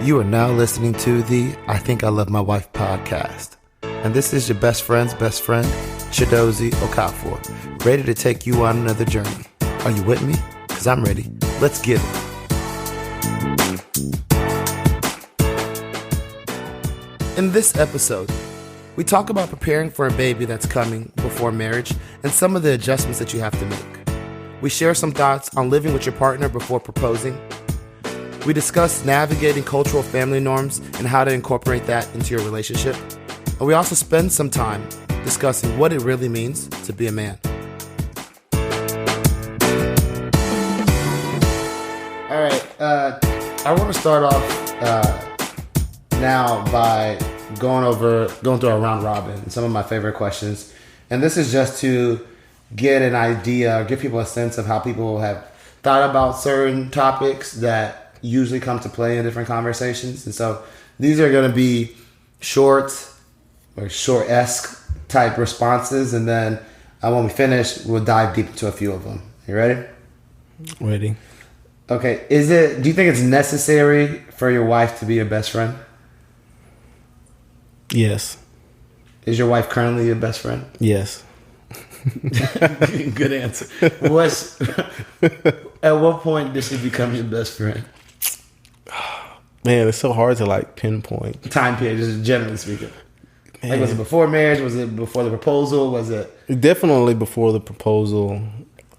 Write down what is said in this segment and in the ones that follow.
You are now listening to the I Think I Love My Wife podcast. And this is your best friend's best friend, Chidozie Okafor, ready to take you on another journey. Are you with me? Because I'm ready. Let's get it. In this episode, we talk about preparing for a baby that's coming before marriage and some of the adjustments that you have to make. We share some thoughts on living with your partner before proposing. We discuss navigating cultural family norms and how to incorporate that into your relationship. And we also spend some time discussing what it really means to be a man. All right, I want to start off now by going through a round robin and some of my favorite questions. And this is just to get an idea, give people a sense of how people have thought about certain topics that usually come to play in different conversations. And so these are going to be short or short-esque type responses. And then when we finish, we'll dive deep into a few of them. You ready? Ready. Okay. Do you think it's necessary for your wife to be your best friend? Yes. Is your wife currently your best friend? Yes. Good answer. At what point did she become your best friend? Man, it's so hard to pinpoint. Time period, just generally speaking. Man. Was it before marriage? Was it before the proposal? Was it? Definitely before the proposal.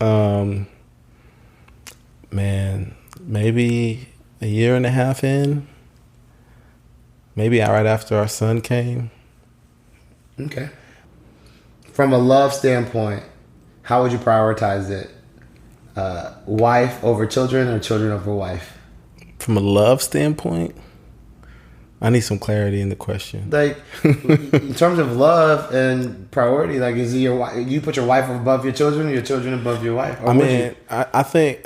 Man, maybe a year and a half in. Maybe right after our son came. Okay. From a love standpoint, how would you prioritize it? Wife over children or children over wife? From a love standpoint, I need some clarity in the question. In terms of love and priority, is it you put your wife above your children or your children above your wife? Or I think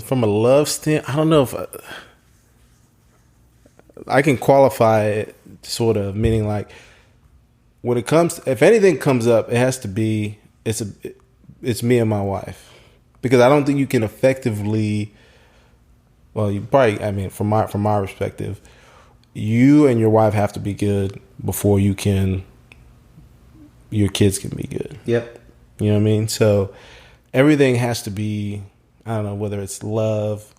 from a love standpoint, I don't know if I can qualify it sort of, meaning when it comes, if anything comes up, it has to be, it's me and my wife. Because I don't think you can effectively, you probably, from my perspective, you and your wife have to be good before your kids can be good. Yep. You know what I mean? So everything has to be, I don't know, whether it's love.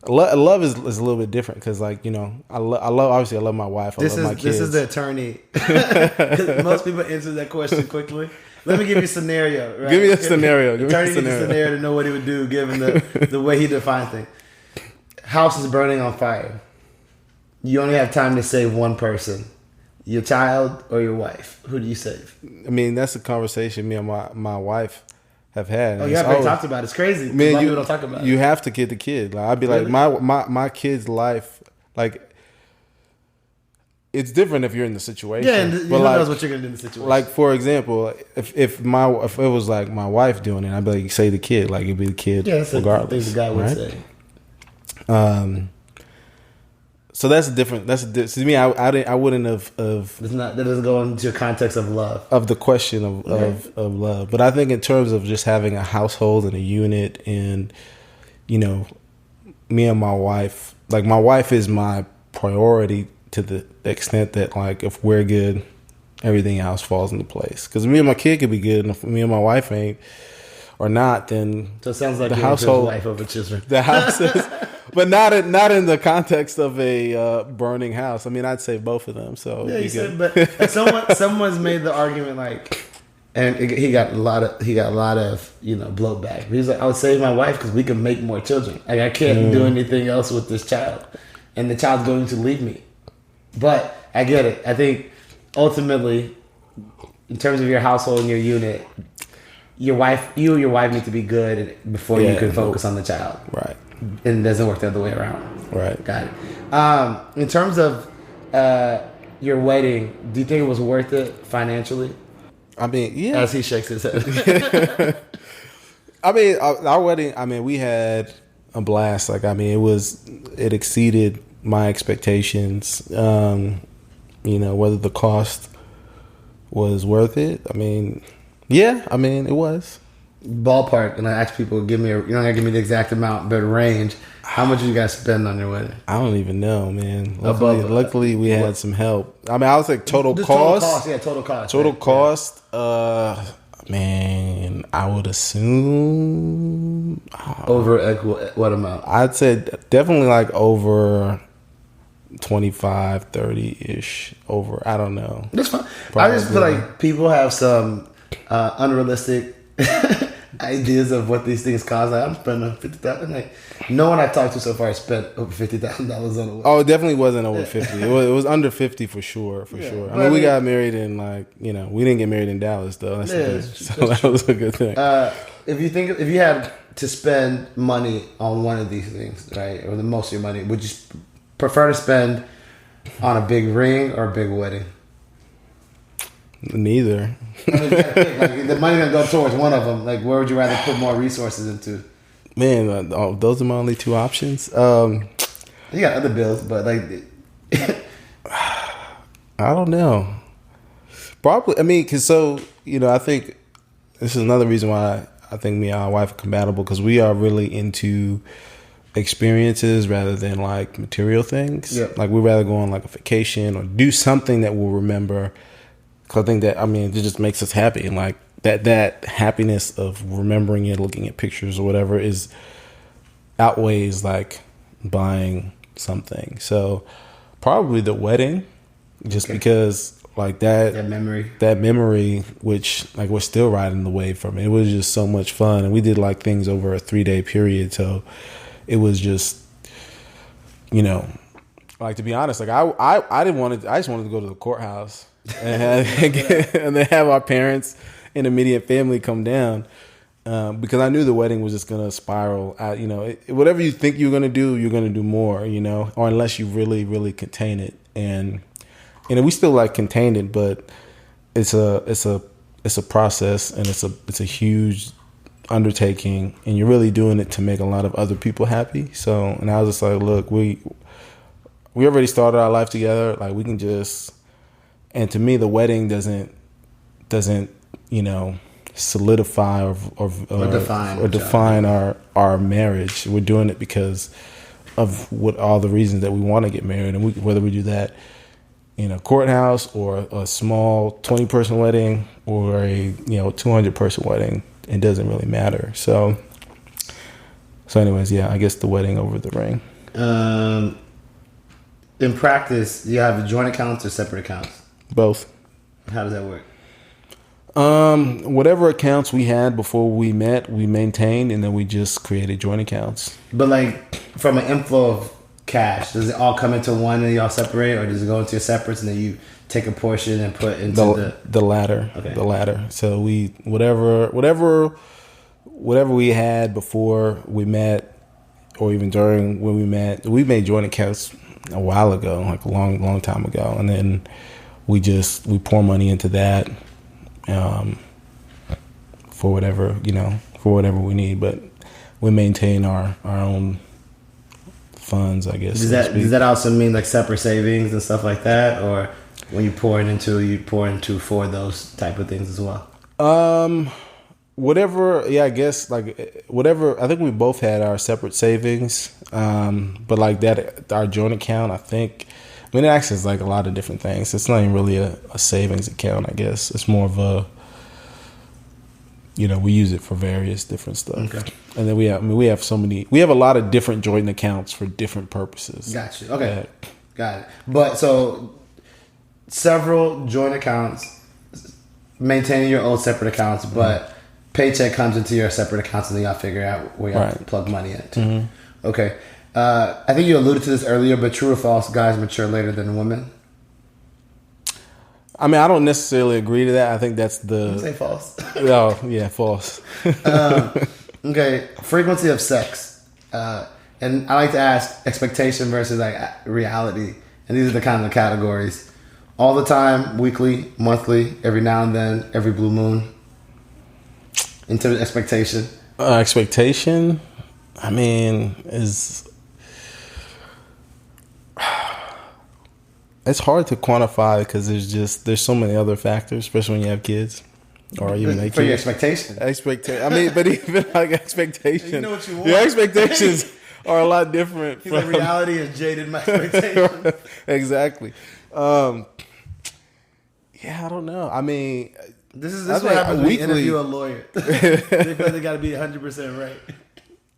Love is a little bit different because, I love my wife. I love my kids. This is the attorney. 'Cause most people answer that question quickly. Let me give you a scenario. Right? Give me a scenario. The attorney needs a scenario to know what he would do given the way he defines things. House is burning on fire. You only have time to save one person. Your child or your wife? Who do you save? I mean, that's a conversation me and my wife have had. Oh, you haven't talked about it. It's crazy. Man, people don't talk about it. You have to get the kid. I'd be really? My kid's life, it's different if you're in the situation. Yeah, and who knows what you're gonna do in the situation. For example, if it was my wife doing it, I'd be say the kid. It'd be the kid regardless. The guy would say. So that's different. To me. I wouldn't have. That doesn't go into context of love. Of the question of love, but I think in terms of just having a household and a unit, and me and my wife. My wife is my priority to the extent that if we're good, everything else falls into place. Because me and my kid could be good, and if me and my wife ain't or not, then so it sounds like the your household wife over children. The house is. But not in the context of a burning house. I mean, I'd say both of them. So yeah, you said, but someone's made the argument and he got a lot of blowback. He's like, I would save my wife because we can make more children. I can't do anything else with this child, and the child's going to leave me. But I get it. I think ultimately, in terms of your household and your unit, you and your wife need to be good before you can focus on the child. Right. And it doesn't work the other way around. Right. Got it. In terms of your wedding, do you think it was worth it financially? I mean, yeah. As he shakes his head. I mean, our wedding, we had a blast. It exceeded my expectations. Whether the cost was worth it. It was. ballpark, and I ask people, give me you don't gotta give me the exact amount, but range. How much did you guys spend on your wedding? I don't even know, man. Luckily we had some help. I mean, I was like total Just cost. total cost. Total right? cost. Man, I would assume Over what amount? I'd say definitely like over 25, 30-ish over. I don't know. That's fine. Probably. I just feel like people have some unrealistic ideas of what these things cost. Like, I'm spending $50,000. Like, no one I've talked to so far has spent over $50,000 on a wedding. Oh, it definitely wasn't over 50. It was under 50 for sure. Sure. I mean, we got married in we didn't get married in Dallas though. That was a good thing. If you had to spend money on one of these things, right, or the most of your money, would you prefer to spend on a big ring or a big wedding? Neither. I mean, the money's gonna go towards one of them. Like, where would you rather put more resources into? Man, those are my only two options. You got other bills, but like, I don't know. Probably, I mean, because I think this is another reason why I think me and my wife are compatible, because we are really into experiences rather than like material things. Yep. Like, we'd rather go on like a vacation or do something that we'll remember. Cause I think that, I mean, it just makes us happy, and like that happiness of remembering it, looking at pictures or whatever, is outweighs like buying something. So probably the wedding, just because like that memory, which like we're still riding the wave from it. It was just so much fun, and we did like things over a 3-day period. So it was just, like, to be honest, like I just wanted to go to the courthouse and then have our parents and immediate family come down, because I knew the wedding was just gonna spiral out. Whatever you think you're gonna do more, or unless you really, really contain it. And we still like contained it, but it's a process, and it's a huge undertaking, and you're really doing it to make a lot of other people happy. So, and I was just like, look, we already started our life together. Like, we can just. And to me, the wedding doesn't solidify or define our marriage. We're doing it because of all the reasons that we want to get married, and whether we do that in a courthouse or a small 20-person wedding or a 200-person wedding, it doesn't really matter. So anyways, yeah, I guess the wedding over the ring. In practice, do you have joint accounts or separate accounts? Both. How does that work? Whatever accounts we had before we met, we maintained, and then we just created joint accounts. But like, from an inflow of cash, does it all come into one and y'all separate, or does it go into your separates and then you take a portion and put into the latter? Okay. The latter. So we whatever we had before we met, or even during when we met, we made joint accounts a while ago, like a long time ago, and then we pour money into that for whatever we need, but we maintain our own funds, I guess. Does that also mean like separate savings and stuff like that, or when you pour into for those type of things as well? Whatever, yeah, I guess like whatever. I think we both had our separate savings, but like that, our joint account, I think. I mean, it actually is like a lot of different things. It's not even really a savings account, I guess. It's more of a, we use it for various different stuff. Okay. And then we have a lot of different joint accounts for different purposes. Gotcha. Okay. Got it. But so several joint accounts, maintaining your own separate accounts, but paycheck comes into your separate accounts, and then y'all figure out where y'all plug money into. Mm-hmm. Okay. I think you alluded to this earlier, but true or false, guys mature later than women? I mean, I don't necessarily agree to that. I think that's You say false. Oh, yeah, false. Okay, frequency of sex. And I like to ask expectation versus like reality. And these are the kind of categories. All the time, weekly, monthly, every now and then, every blue moon. In terms of expectation. Expectation, I mean, it's hard to quantify because there's so many other factors, especially when you have kids. or even 18. For your expectation. I mean, but even like expectation. You know what you want. Your expectations are a lot different. He's like, reality has jaded my expectations. Exactly. Yeah, I don't know. I mean, this is what happens when you interview a lawyer. They feel like they got to be 100% right.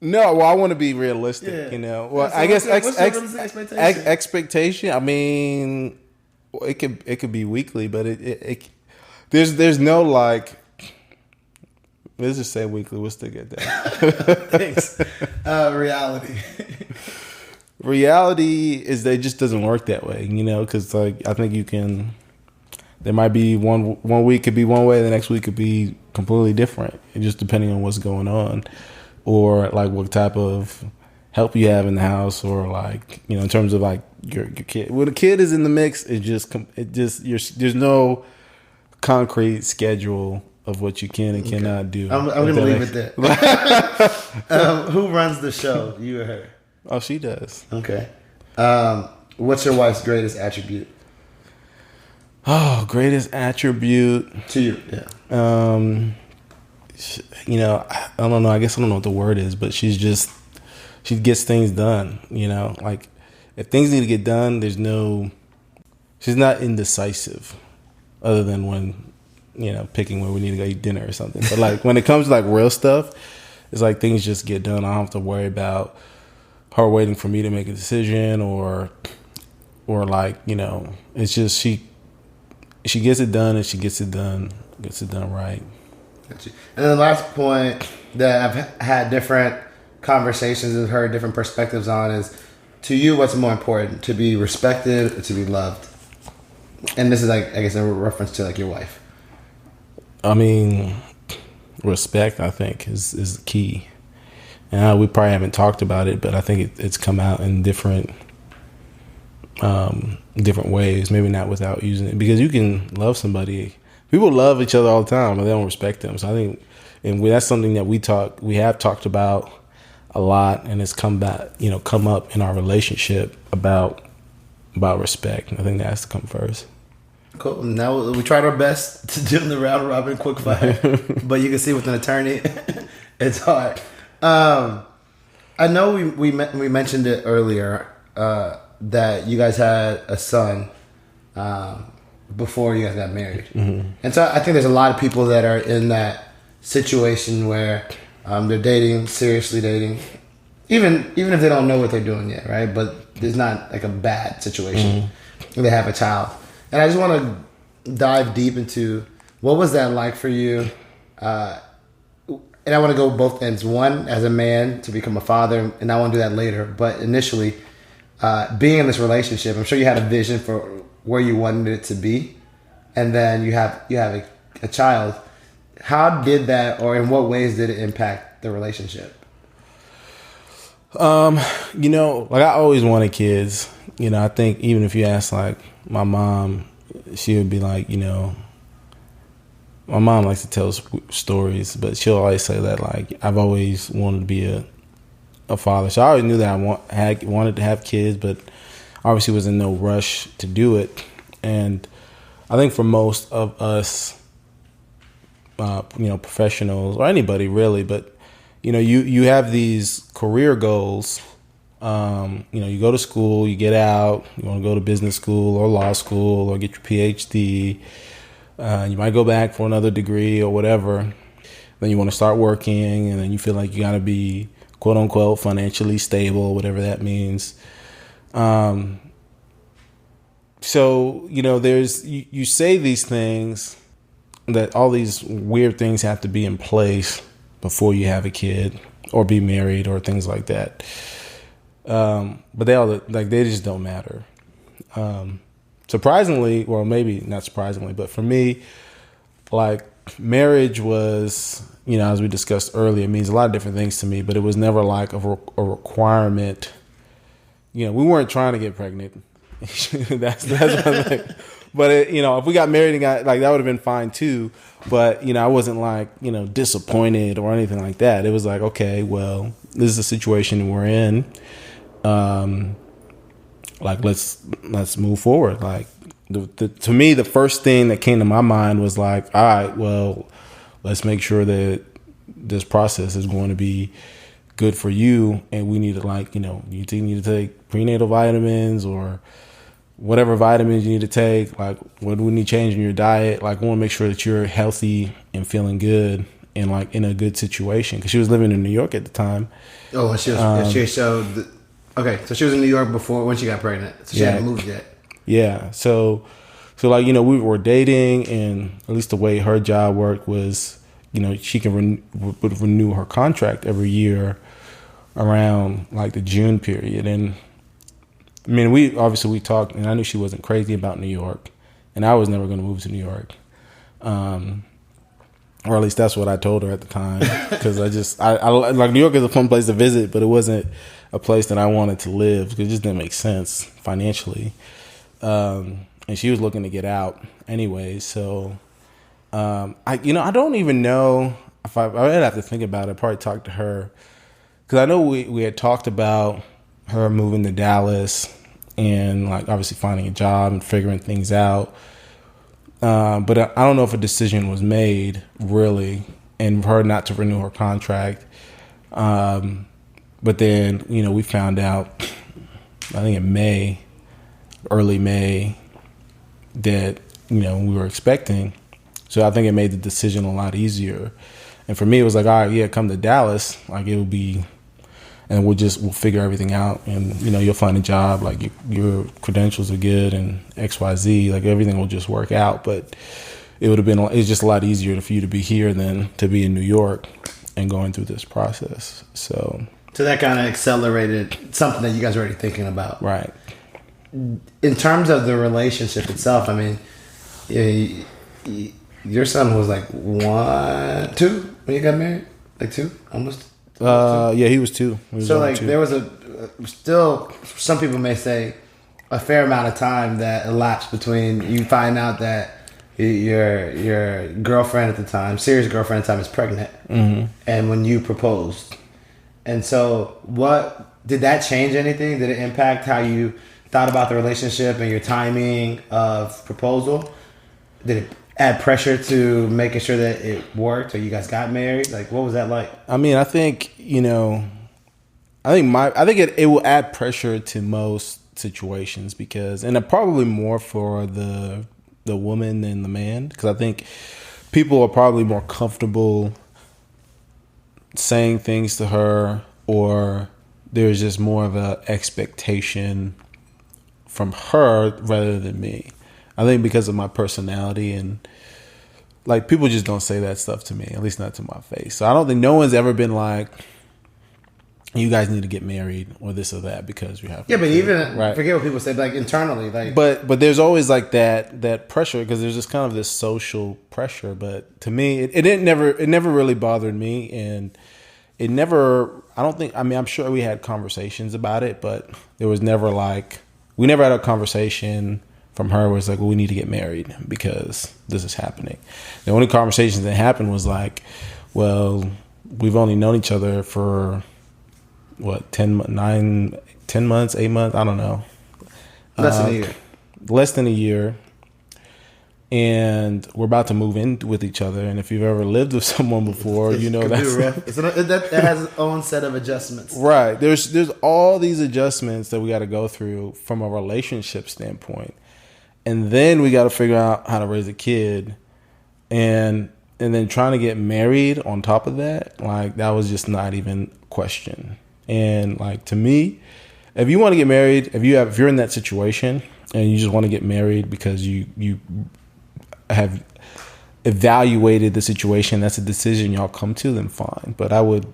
No, well, I want to be realistic. Yeah. You know, well, So I guess what's your realistic expectation? expectation. I mean, it could be weekly, but there's no like. Let's just say weekly. We'll stick at that. Thanks. Reality. Reality is that it just doesn't work that way, you know, because like I think you can. There might be one week could be one way, the next week could be completely different, just depending on what's going on, or like what type of help you have in the house, or like, you know, in terms of like your kid. When a kid is in the mix, there's no concrete schedule of what you can and cannot do. I'm gonna leave it there. Who runs the show? You or her? Oh, she does. Okay. What's your wife's greatest attribute? Oh, greatest attribute To you, yeah. You know, I don't know. I guess I don't know what the word is, but she gets things done. You know, like if things need to get done, she's not indecisive, other than when, you know, picking where we need to go eat dinner or something. But like when it comes to like real stuff, it's like things just get done. I don't have to worry about her waiting for me to make a decision or like, you know, it's just she gets it done, and she gets it done right. Gotcha. And then the last point that I've had different conversations with her, different perspectives on is, to you, what's more important, to be respected or to be loved? And this is like, I guess, a reference to like your wife. I mean, respect, I think, is key. And we probably haven't talked about it, but I think it's come out in different ways, maybe not without using it, because you can love somebody. People love each other all the time, but they don't respect them. So I think, and that's something that we have talked about a lot, and it's come up in our relationship about respect. I think that has to come first. Cool. Now we tried our best to do the round robin quick fire, but you can see with an attorney, it's hard. I know we mentioned it earlier. That you guys had a son before you guys got married. Mm-hmm. And so I think there's a lot of people that are in that situation where they're dating, seriously dating, even if they don't know what they're doing yet, right? But there's not like a bad situation. Mm-hmm. They have a child. And I just want to dive deep into what was that like for you? And I want to go both ends. One, as a man, to become a father, and I want to do that later. But initially, being in this relationship, I'm sure you had a vision for where you wanted it to be, and then you have a child. How did that, or in what ways did it impact the relationship? You know, like I always wanted kids. You know, I think even if you ask like my mom, she would be like, you know, my mom likes to tell stories, but she'll always say that like I've always wanted to be a father. So I always knew that I wanted to have kids, but obviously was in no rush to do it. And I think for most of us, you know, professionals or anybody really, but you know, you have these career goals. You know, you go to school, you get out, you want to go to business school or law school or get your PhD. You might go back for another degree or whatever. Then you want to start working, and then you feel like you got to be quote unquote financially stable, whatever that means. So, you know, you say these things, that all these weird things have to be in place before you have a kid or be married or things like that. But they just don't matter. Surprisingly, or maybe not surprisingly, but for me, like marriage was, you know, as we discussed earlier, it means a lot of different things to me, but it was never like a requirement. You know, we weren't trying to get pregnant. that's one thing. But you know, if we got married and got like that would have been fine too. But you know, I wasn't like, you know, disappointed or anything like that. It was like, okay, well, this is the situation we're in. Like let's move forward. Like to me, the first thing that came to my mind was like, all right, well, let's make sure that this process is going to be good for you, and we need to you need to take prenatal vitamins or whatever vitamins you need to take. Like, what do we need to change in your diet? Like, we want to make sure that you're healthy and feeling good and like in a good situation, because she was living in New York at the time. Oh, and okay, so she was in New York before when she got pregnant, so she hadn't moved yet. Yeah, so like, we were dating, and at least the way her job worked was, she can renew her contract every year around like the June period. And I mean, we talked, and I knew she wasn't crazy about New York, and I was never going to move to New York, or at least that's what I told her at the time, because I like, New York is a fun place to visit, but it wasn't a place that I wanted to live because it just didn't make sense financially. And she was looking to get out anyway. So, I don't even know if I would have to think about it. I'd probably talk to her, because I know we had talked about her moving to Dallas and like obviously finding a job and figuring things out. But I don't know if a decision was made really, and for her not to renew her contract. But then, we found out, I think in early May, that, we were expecting. So I think it made the decision a lot easier. And for me, it was like, all right, yeah, come to Dallas. Like, it will be, and we'll figure everything out. And, you'll find a job, like your credentials are good and XYZ, like everything will just work out. But it's just a lot easier for you to be here than to be in New York and going through this process. So that kind of accelerated something that you guys were already thinking about. Right. In terms of the relationship itself, I mean, your son was like 2 when you got married? Like 2? Almost? Yeah, he was 2. So like 2. There was still, some people may say, a fair amount of time that elapsed between you find out that your girlfriend at the time, serious girlfriend at the time, is pregnant, and when you proposed. And so did that change anything? Did it impact how you thought about the relationship and your timing of proposal? Did it add pressure to making sure that it worked or you guys got married? Like, what was that like? I mean, I think, I think it will add pressure to most situations, because, and probably more for the woman than the man, because I think people are probably more comfortable saying things to her, or there's just more of a expectation from her rather than me. I think because of my personality, and like, people just don't say that stuff to me, at least not to my face. So I don't think, no one's ever been like, you guys need to get married or this or that because you have. Yeah, but even forget what people say, like internally, like. But there's always like that pressure, because there's just kind of this social pressure. But to me, it never really bothered me, and it never. I don't think. I mean, I'm sure we had conversations about it, but there was never like, we never had a conversation from her where it's like, well, we need to get married because this is happening. The only conversations that happened was like, well, we've only known each other for what, 10 months, 8 months, I don't know. Less than a year. Less than a year. And we're about to move in with each other. And if you've ever lived with someone before, you know that has its own set of adjustments. Right. There's all these adjustments that we got to go through from a relationship standpoint. And then we got to figure out how to raise a kid. And then trying to get married on top of that, like, that was just not even a question. And like, to me, if you want to get married, if you're in that situation and you just want to get married because you have evaluated the situation, that's a decision y'all come to, then fine. But I would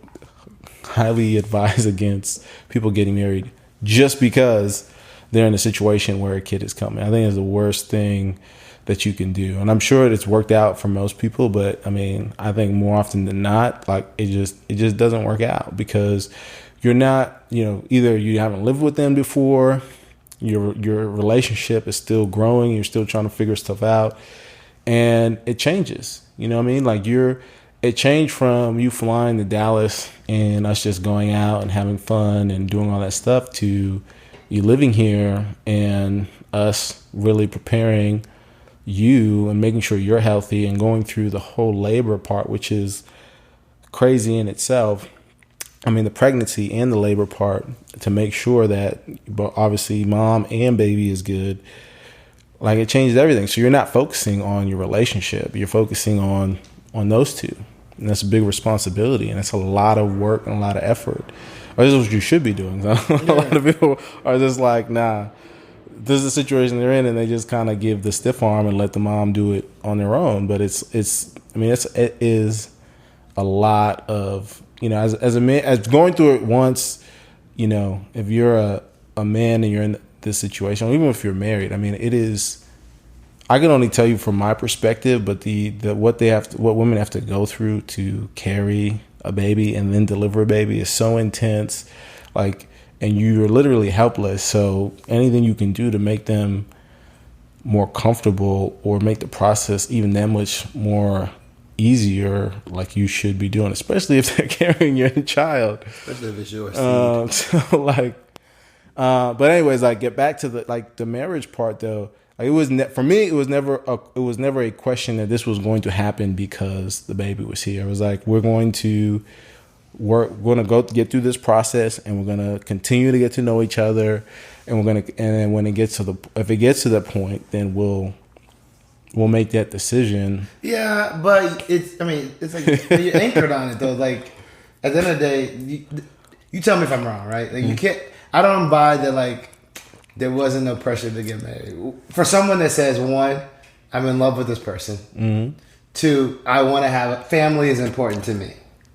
highly advise against people getting married just because they're in a situation where a kid is coming. I think it's the worst thing that you can do. And I'm sure it's worked out for most people, but I mean, I think more often than not, like, it just doesn't work out, because you're not, either you haven't lived with them before, your relationship is still growing, you're still trying to figure stuff out, and it changes. You know what I mean? Like, it changed from you flying to Dallas and us just going out and having fun and doing all that stuff to you living here and us really preparing you and making sure you're healthy and going through the whole labor part, which is crazy in itself. I mean, the pregnancy and the labor part, to make sure that obviously mom and baby is good. Like, it changes everything. So you're not focusing on your relationship. You're focusing on those two. And that's a big responsibility. And it's a lot of work and a lot of effort. Or this is what you should be doing. A lot of people are just like, nah, this is the situation they're in, and they just kind of give the stiff arm and let the mom do it on their own. But it is a lot of, as a man, as going through it once, if you're a man and you're in this situation, even if you're married, I mean, it is, I can only tell you from my perspective, but what women have to go through to carry a baby and then deliver a baby is so intense, like, and you're literally helpless. So anything you can do to make them more comfortable or make the process even that much more easier, like, you should be doing, especially if they're carrying your child. Especially if it's yours. But anyways, like, get back to the marriage part though. Like, for me, it was never a question that this was going to happen because the baby was here. It was like, we're going to go get through this process, and we're going to continue to get to know each other, and then when it gets to that point, then we'll make that decision. Yeah, but it's like you're anchored on it though. Like, at the end of the day, you tell me if I'm wrong, right? Like, you can't. I don't buy that. Like, there wasn't no pressure to get married. For someone that says, one, I'm in love with this person. Mm-hmm. Two, I want to have family is important to me.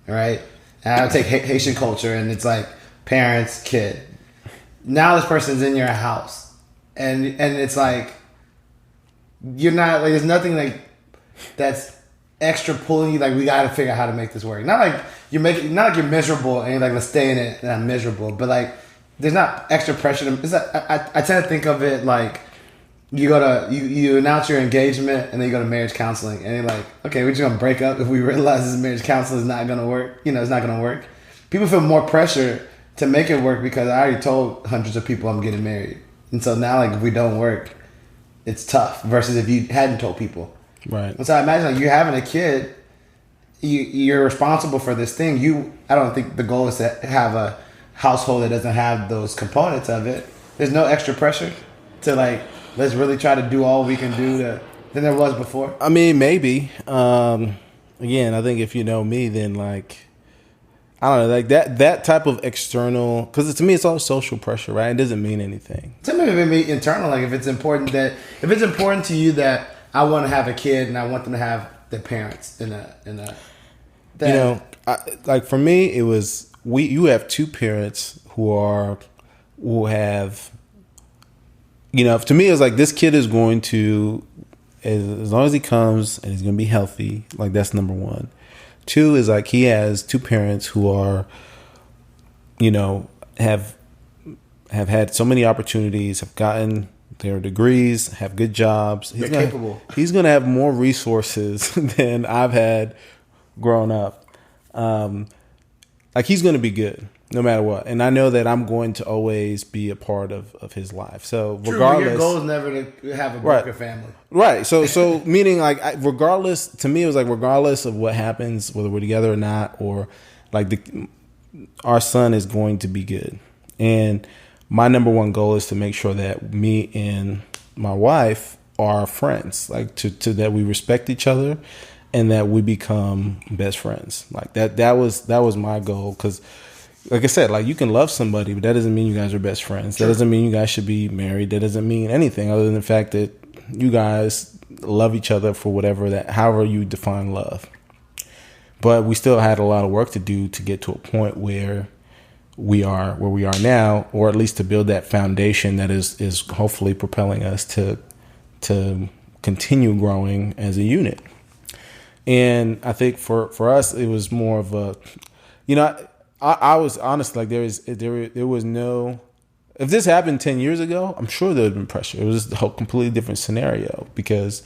All right, and I take Haitian culture, and it's like parents, kid. Now this person's in your house, and it's like, you're not, like, there's nothing like that's extra pulling you. Like, we got to figure out how to make this work. Not like you're miserable and you're like, let's stay in it and I'm miserable. But like, there's not extra pressure. It's like, I tend to think of it like you announce your engagement and then you go to marriage counseling and you're like, okay, we're just gonna break up if we realize this marriage counseling is not gonna work. It's not gonna work. People feel more pressure to make it work because I already told hundreds of people I'm getting married, and so now, like, if we don't work, it's tough versus if you hadn't told people. Right. And so I imagine, like, you're having a kid, you're responsible for this thing. I don't think the goal is to have a household that doesn't have those components of it. There's no extra pressure to, like, let's really try to do all we can do than there was before. I mean, maybe. Again, I think if you know me, then, like, I don't know, like that type of external, because to me it's all social pressure, right? It doesn't mean anything. To me, it may be internal. Like, if it's important to you that I want to have a kid and I want them to have their parents like, for me, it was you have two parents who have, to me, it was like, this kid is going to, as long as he comes and he's going to be healthy, like, that's number one. Two is, like, he has two parents who are, have had so many opportunities, have gotten their degrees, have good jobs. They're capable. He's going to have more resources than I've had growing up. Like, he's going to be good no matter what. And I know that I'm going to always be a part of his life. So regardless, your goal is never to have a broken family. Right. So meaning, like, regardless, to me, it was like, regardless of what happens, whether we're together or not, or like our son is going to be good. And my number one goal is to make sure that me and my wife are friends, like to that we respect each other and that we become best friends. Like that was my goal. 'Cause like I said, like, you can love somebody, but that doesn't mean you guys are best friends. Sure. That doesn't mean you guys should be married. That doesn't mean anything other than the fact that you guys love each other for however you define love. But we still had a lot of work to do to get to a point where we are now, or at least to build that foundation that is hopefully propelling us to continue growing as a unit. And I think for us, it was more of a, I was honest, like, there was no, if this happened 10 years ago, I'm sure there would have been pressure. It was just a whole completely different scenario because,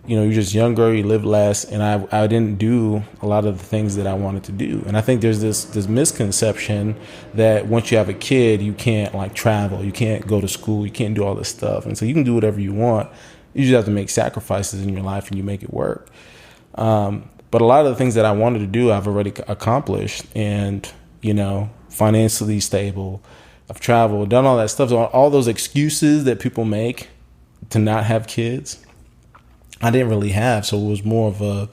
you're just younger, you live less, and I didn't do a lot of the things that I wanted to do. And I think there's this misconception that once you have a kid, you can't, like, travel, you can't go to school, you can't do all this stuff. And so you can do whatever you want. You just have to make sacrifices in your life and you make it work. But a lot of the things that I wanted to do, I've already accomplished, and, you know, financially stable. I've traveled, done all that stuff. So all those excuses that people make to not have kids, I didn't really have. So it was more of a,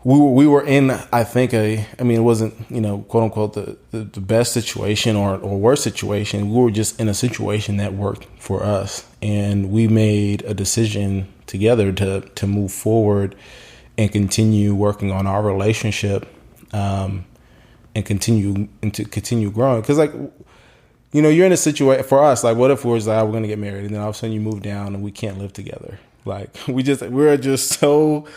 we were in, I think, it wasn't, you know, quote unquote, the best situation or worst situation. We were just in a situation that worked for us. And we made a decision together to move forward and continue working on our relationship, and continue growing. Because, like, you know, you're in a situation, for us, like, what if we're like, we're going to get married, and then all of a sudden you move down and we can't live together? Like, we're just so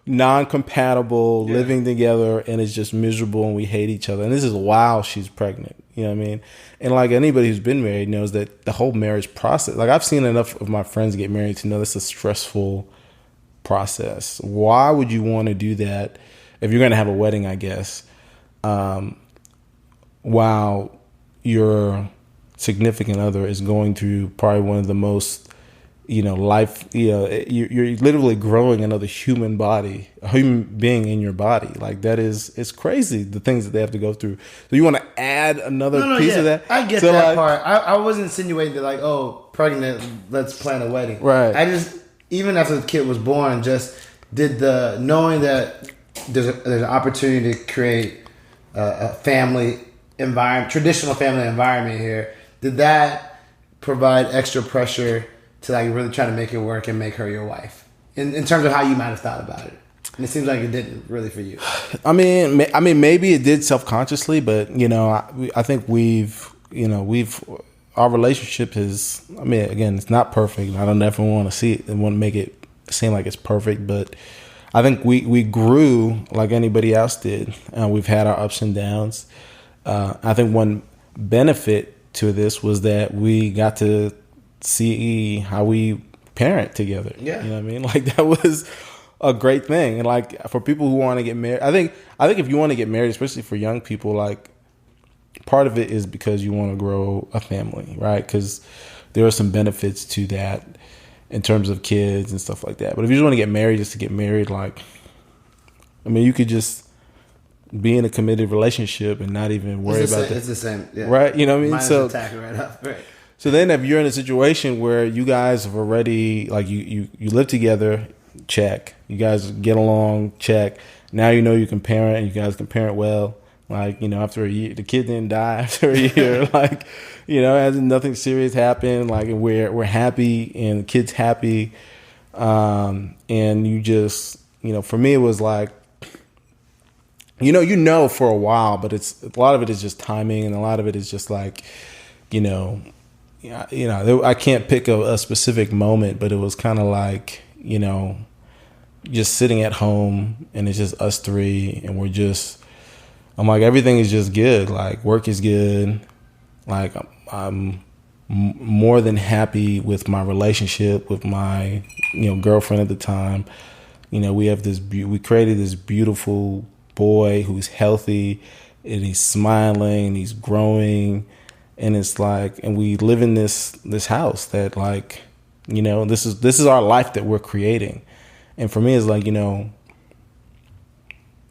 non-compatible, living together, and it's just miserable, and we hate each other. And this is while she's pregnant. You know what I mean? And like anybody who's been married knows that the whole marriage process, like, I've seen enough of my friends get married to know this is a stressful process. Why would you want to do that if you're going to have a wedding, I guess, while your significant other is going through probably one of the most, you know, life, you know, you're literally growing another human body, a human being in your body. Like, that is, it's crazy, the things that they have to go through. So you want to add another piece of that? I get so, that like, part. I wasn't insinuating that, like, oh, pregnant, let's plan a wedding. Right. I just, even after the kid was born, just did the, knowing that there's an opportunity to create a family environment, traditional family environment here, did that provide extra pressure to, like, really try to make it work and make her your wife, in terms of how you might have thought about it? And it seems like it didn't really for you. I mean, maybe it did self-consciously, but, you know, I think our relationship is, I mean, again, it's not perfect. I don't ever want to see it and want to make it seem like it's perfect, but I think we grew like anybody else did. We've had our ups and downs. I think one benefit to this was that we got to see how we parent together. Yeah. You know what I mean? Like, that was a great thing. And, like, for people who want to get married, I think if you want to get married, especially for young people, like, part of it is because you want to grow a family, right? Because there are some benefits to that in terms of kids and stuff like that. But if you just want to get married just to get married, like, I mean, you could just be in a committed relationship and not even worry about that. It's the same, yeah. Right? You know what I mean? Mine's So attack it right up, right. So then if you're in a situation where you guys have already, like, you live together, check. You guys get along, check. Now you know you can parent, and you guys can parent well. Like, you know, after a year, the kid didn't die after a year. Like, you know, as nothing serious happened. Like, we're happy, and the kid's happy. And you just, you know, for me it was like, you know, for a while, but a lot of it is just timing, and a lot of it is just like, you know, I can't pick a specific moment, but it was kind of like, you know, just sitting at home, and it's just us three, and I'm like, everything is just good. Like, work is good. Like, I'm more than happy with my relationship with my, you know, girlfriend at the time. You know, we created this beautiful boy who's healthy, and he's smiling, and he's growing. And it's like, and we live in this house that, like, you know, this is our life that we're creating. And for me, it's like, you know,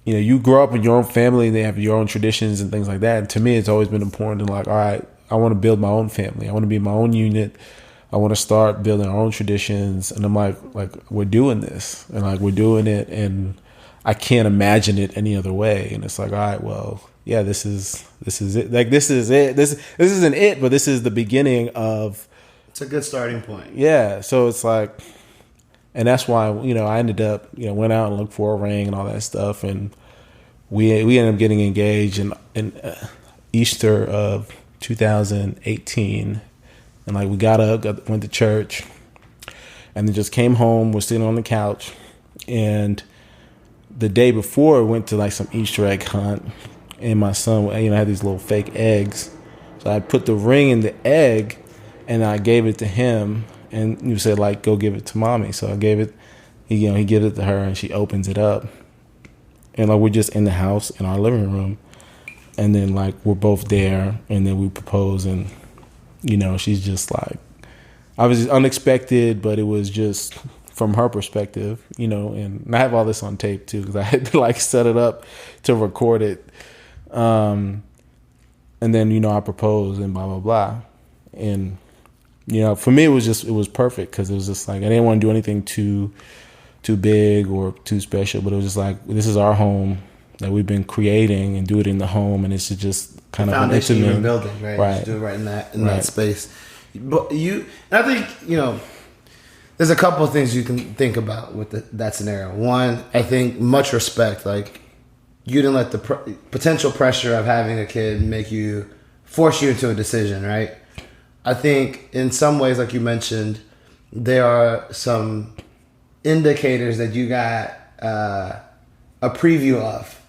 you grow up in your own family, and they have your own traditions and things like that. And to me, it's always been important to, like, all right, I want to build my own family. I want to be my own unit. I want to start building our own traditions. And I'm like, we're doing this, and, like, we're doing it, and I can't imagine it any other way. And it's like, all right, well, yeah, this is it. Like, this is it. This isn't it, but this is the beginning of. It's a good starting point. Yeah. So it's like, and that's why, you know, I ended up, you know, went out and looked for a ring and all that stuff, and we ended up getting engaged in Easter of 2018, and, like, we got up, went to church, and then just came home. We're sitting on the couch, and the day before, we went to, like, some Easter egg hunt. And my son, you know, had these little fake eggs. So I put the ring in the egg, and I gave it to him. And he said, like, go give it to mommy. So I gave it, he gives it to her, and she opens it up. And, like, we're just in the house in our living room. And then, like, we're both there, and then we propose, and, you know, she's just like, obviously unexpected, but it was just from her perspective, and I have all this on tape too, because I had to like set it up to record it. And then, I proposed and blah, blah, blah. And, for me, it was perfect, because it was just like, I didn't want to do anything too big or too special, but it was just like, this is our home that we've been creating, and do it in the home. And it's just kind of an foundation intimate you've been building, right? Right. You do it right in that space. But I think, there's a couple of things you can think about with that scenario. One, I think much respect. Like, you didn't let the potential pressure of having a kid force you into a decision, right? I think in some ways, like you mentioned, there are some indicators that you got a preview of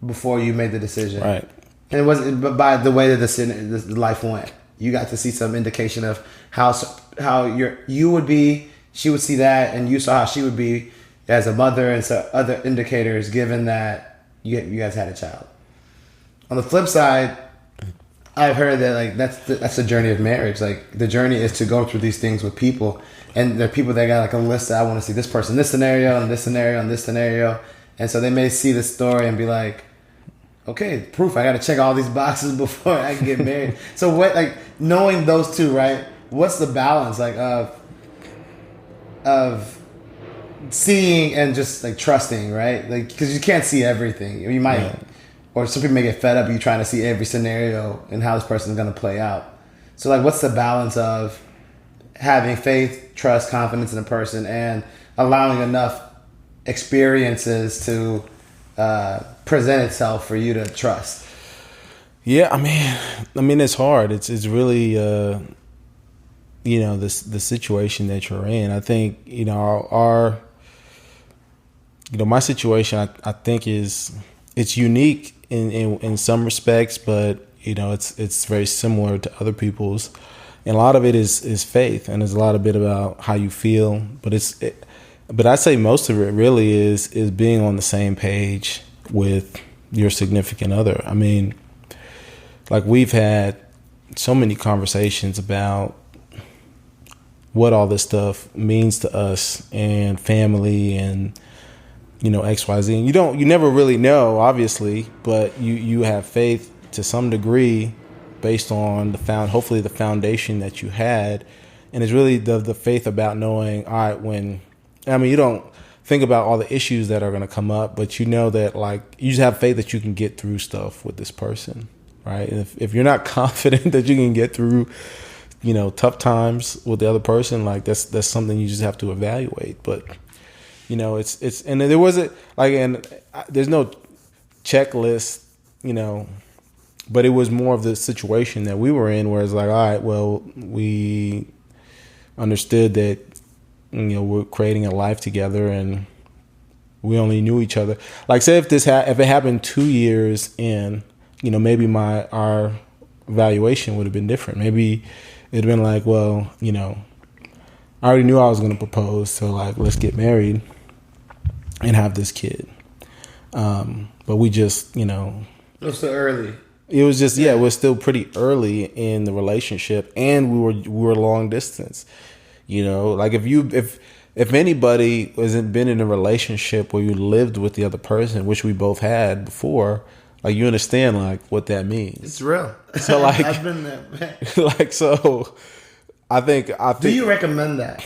before you made the decision. Right. And it wasn't, but by the way that the life went, you got to see some indication of how you would be. She would see that, and you saw how she would be as a mother, and so other indicators, given that you guys had a child. On the flip side, I've heard that like that's the journey of marriage. Like, the journey is to go through these things with people, and there are people that got like a list that I want to see this person, this scenario, and this scenario, and this scenario, and so they may see the story and be like, okay, proof. I got to check all these boxes before I can get married. So what, like, knowing those two, right? What's the balance like of seeing and just like trusting, right? Like, because you can't see everything. You might. Yeah. Or some people may get fed up. You trying to see every scenario and how this person is going to play out. So, like, what's the balance of having faith, trust, confidence in a person, and allowing enough experiences to present itself for you to trust? Yeah, I mean, it's hard. It's really, the situation that you're in. I think, my situation, I think it's unique in some respects, but it's very similar to other people's, and a lot of it is faith, and there's a lot of it about how you feel, but I'd say most of it really is being on the same page with your significant other. I mean, like, we've had so many conversations about what all this stuff means to us, and family, and XYZ, and you never really know, obviously, but you have faith to some degree based on hopefully the foundation that you had. And it's really the faith about knowing, all right, you don't think about all the issues that are going to come up, but you know that, like, you just have faith that you can get through stuff with this person, right? And if you're not confident that you can get through tough times with the other person, like, that's something you just have to evaluate. But it's and there wasn't like, and there's no checklist, but it was more of the situation that we were in, where it's like, all right, well, we understood that we're creating a life together, and we only knew each other. Like, say if it happened 2 years in, maybe our evaluation would have been different. Maybe it'd been like, well, I already knew I was going to propose, so, like, let's get married and have this kid. But we just, it was so early. It was just, it was still pretty early in the relationship, and we were long distance. Like, if anybody hasn't been in a relationship where you lived with the other person, which we both had before, like, you understand, like, what that means. It's real. So, like, I've been there. Like, so I think. Do you recommend that?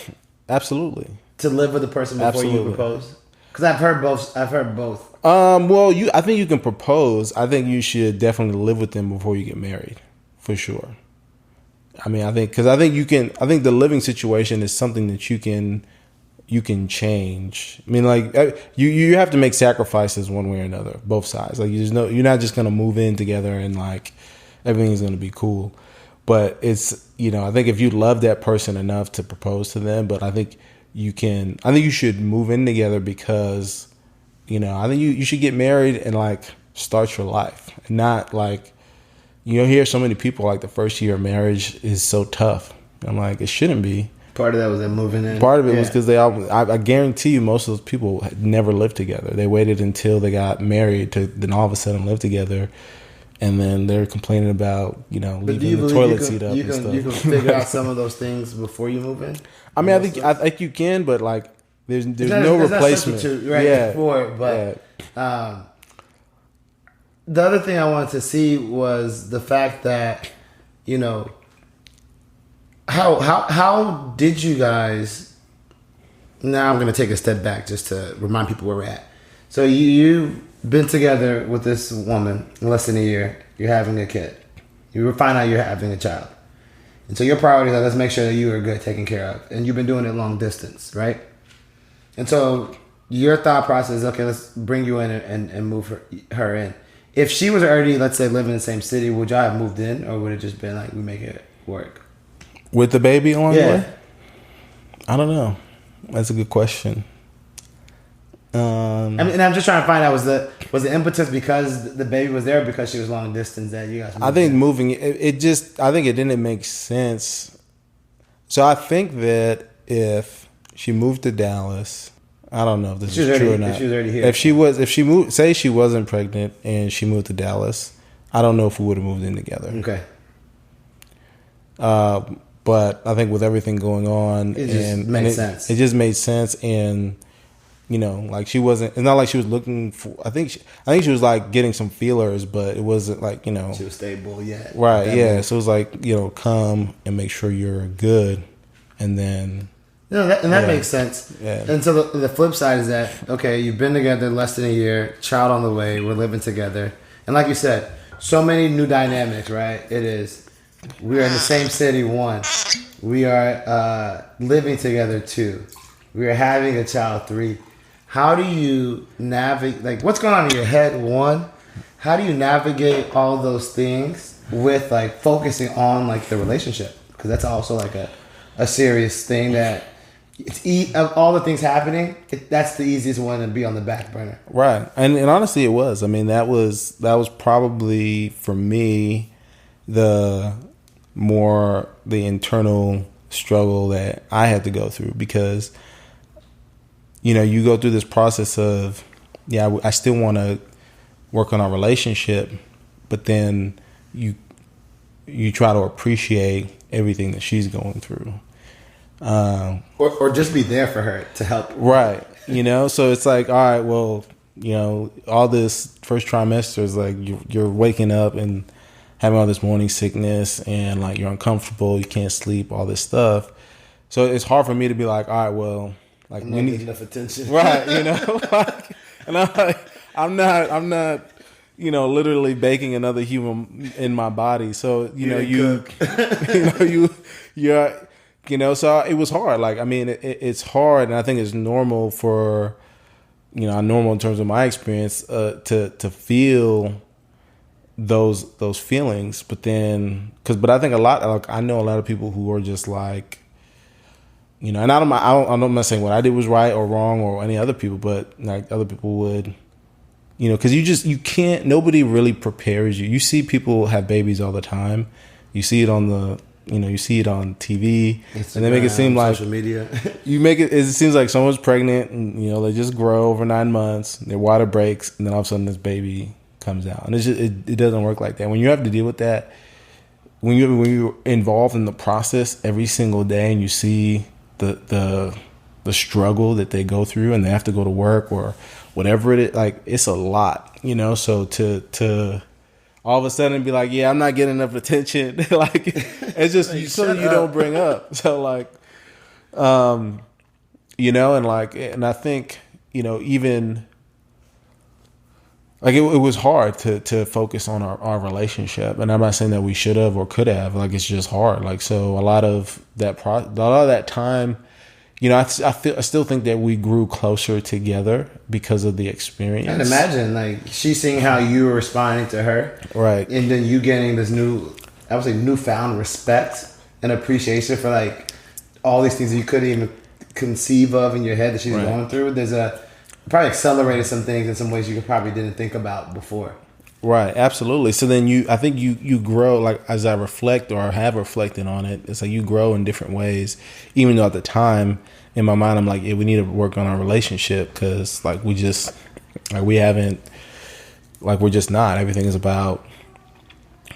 Absolutely. To live with a person before you propose? Because I've heard both. Well, I think you can propose. I think you should definitely live with them before you get married, for sure. I mean, I think you can. I think the living situation is something that you can change. I mean, like, you have to make sacrifices one way or another, both sides. Like, you're not just gonna move in together and, like, everything's gonna be cool. But it's, I think if you love that person enough to propose to them, but I think you should move in together, because, I think you should get married and, like, start your life, and not, like, hear so many people, like, the first year of marriage is so tough. I'm like, it shouldn't be. Part of that was them moving in. Part of it was because I guarantee you, most of those people had never lived together. They waited until they got married to then all of a sudden live together. and then they're complaining about But do you leaving the believe toilet seat up you and can stuff. you can figure out some of those things before you move in? I mean, I think you can, but like there's no There's replacement, not substitute, right? For it, but the other thing I wanted to see was the fact that how did you guys? Now I'm going to take a step back just to remind people where we're at. So you've been together with this woman in less than a year. You're having a kid. You find out you're having a child. And so your priorities are let's make sure that you are good, taken care of. And you've been doing it long distance, right? And so your thought process is, okay, let's bring you in and move her in. If she was already, let's say, living in the same city, would y'all have moved in? Or would it just been like, we make it work? With the baby along the way? I don't know. That's a good question. I mean, and I'm just trying to find out, was the impetus because the baby was there, or because she was long distance that you guys moved I think in? moving I think it didn't make sense. So I think that if she moved to Dallas, I don't know if this is true or not. If she was already here. If she moved, say she wasn't pregnant and she moved to Dallas, I don't know if we would have moved in together. Okay. But I think with everything going on, It just made sense. It just made sense, and like she wasn't. It's not like she was looking for. I think she was like getting some feelers, but it wasn't like she was stable yet. Right. Yeah. So it was like come and make sure you're good, and then. That makes sense. Yeah. And so the flip side is that, okay, you've been together less than a year, child on the way, we're living together. And like you said, so many new dynamics, right? It is. We are in the same city, 1. We are living together, 2. We are having a child, 3. How do you navigate, like what's going on in your head, 1? How do you navigate all those things with like focusing on like the relationship? Because that's also like a serious thing that of all the things happening, that's the easiest one to be on the back burner. Right. And honestly it was. I mean, that was probably for me the internal struggle that I had to go through, because you go through this process of I still want to work on our relationship, but then you try to appreciate everything that she's going through. Or just be there for her to help. Right. So it's like, all right, well, all this first trimester is like you're waking up and having all this morning sickness and like you're uncomfortable, you can't sleep, all this stuff. So it's hard for me to be like, all right, well, like we need enough attention. Right, like, and I'm not literally baking another human in my body. So, so it was hard. Like, I mean, it's hard, and I think it's normal for, normal in terms of my experience, to feel those feelings. But then, but I think I know a lot of people who are just like, and I'm not saying what I did was right or wrong or any other people, but like other people would, because you can't, nobody really prepares you. You see people have babies all the time. You see it on you see it on TV, Instagram, and they make it seem like social media. It seems like someone's pregnant and, they just grow over 9 months, their water breaks, and then all of a sudden this baby comes out. And it doesn't work like that. When you have to deal with that, when you're involved in the process every single day and you see the struggle that they go through and they have to go to work or whatever it is, like it's a lot, so to all of a sudden be like, yeah, I'm not getting enough attention. Like it's just something you don't bring up. So like, and I think, even like it was hard to focus on our relationship. And I'm not saying that we should have or could have, like, it's just hard. Like, so a lot of that time, I still think that we grew closer together because of the experience. And imagine, like, she seeing how you were responding to her. Right. And then you getting this newfound respect and appreciation for, like, all these things that you couldn't even conceive of in your head that she's going through. Probably accelerated some things in some ways you probably didn't think about before. Right, absolutely. So then I think you grow, like, as I reflect or have reflected on it, it's like you grow in different ways. Even though at the time, in my mind, I'm like, yeah, we need to work on our relationship because, like, we're just not. Everything is about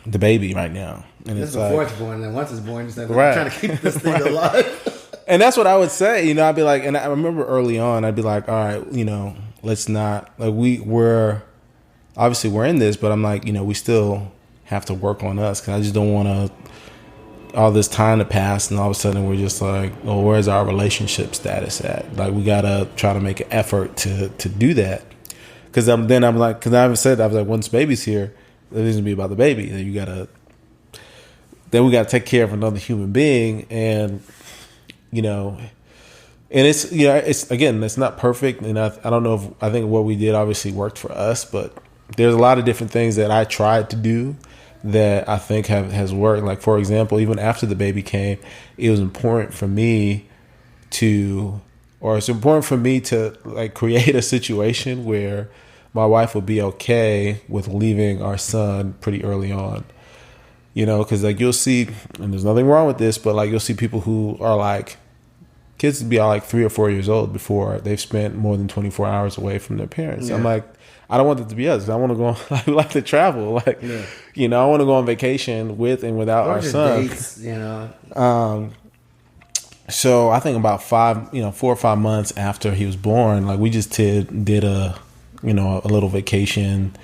the baby right now, and This it's before like it's born, and then once it's born, it's like Right. trying to keep this thing alive. and that's what I would say. I'd be like, and I remember early on, I'd be like, all right, let's not like we're obviously we're in this, but I'm like, we still have to work on us because I just don't want to all this time to pass and all of a sudden we're just like, oh, where's our relationship status at? Like we gotta try to make an effort to do that. Because I'm like, because I haven't said, I was like, once baby's here, it needs to be about the baby. Then we gotta take care of another human being, and it's it's again, it's not perfect, and I don't know if I think what we did obviously worked for us, but there's a lot of different things that I tried to do that I think has worked. Like for example, even after the baby came, it was important for me to like create a situation where my wife would be okay with leaving our son pretty early on. Because like you'll see, and there's nothing wrong with this, but like you'll see people who are like, kids be all like 3 or 4 years old before they've spent more than 24 hours away from their parents. Yeah. I'm like, I don't want it to be us. I want to go. I like to travel. Like, I want to go on vacation with and without our son. Dates, So I think about 4 or 5 months after he was born, like we just did a little vacation.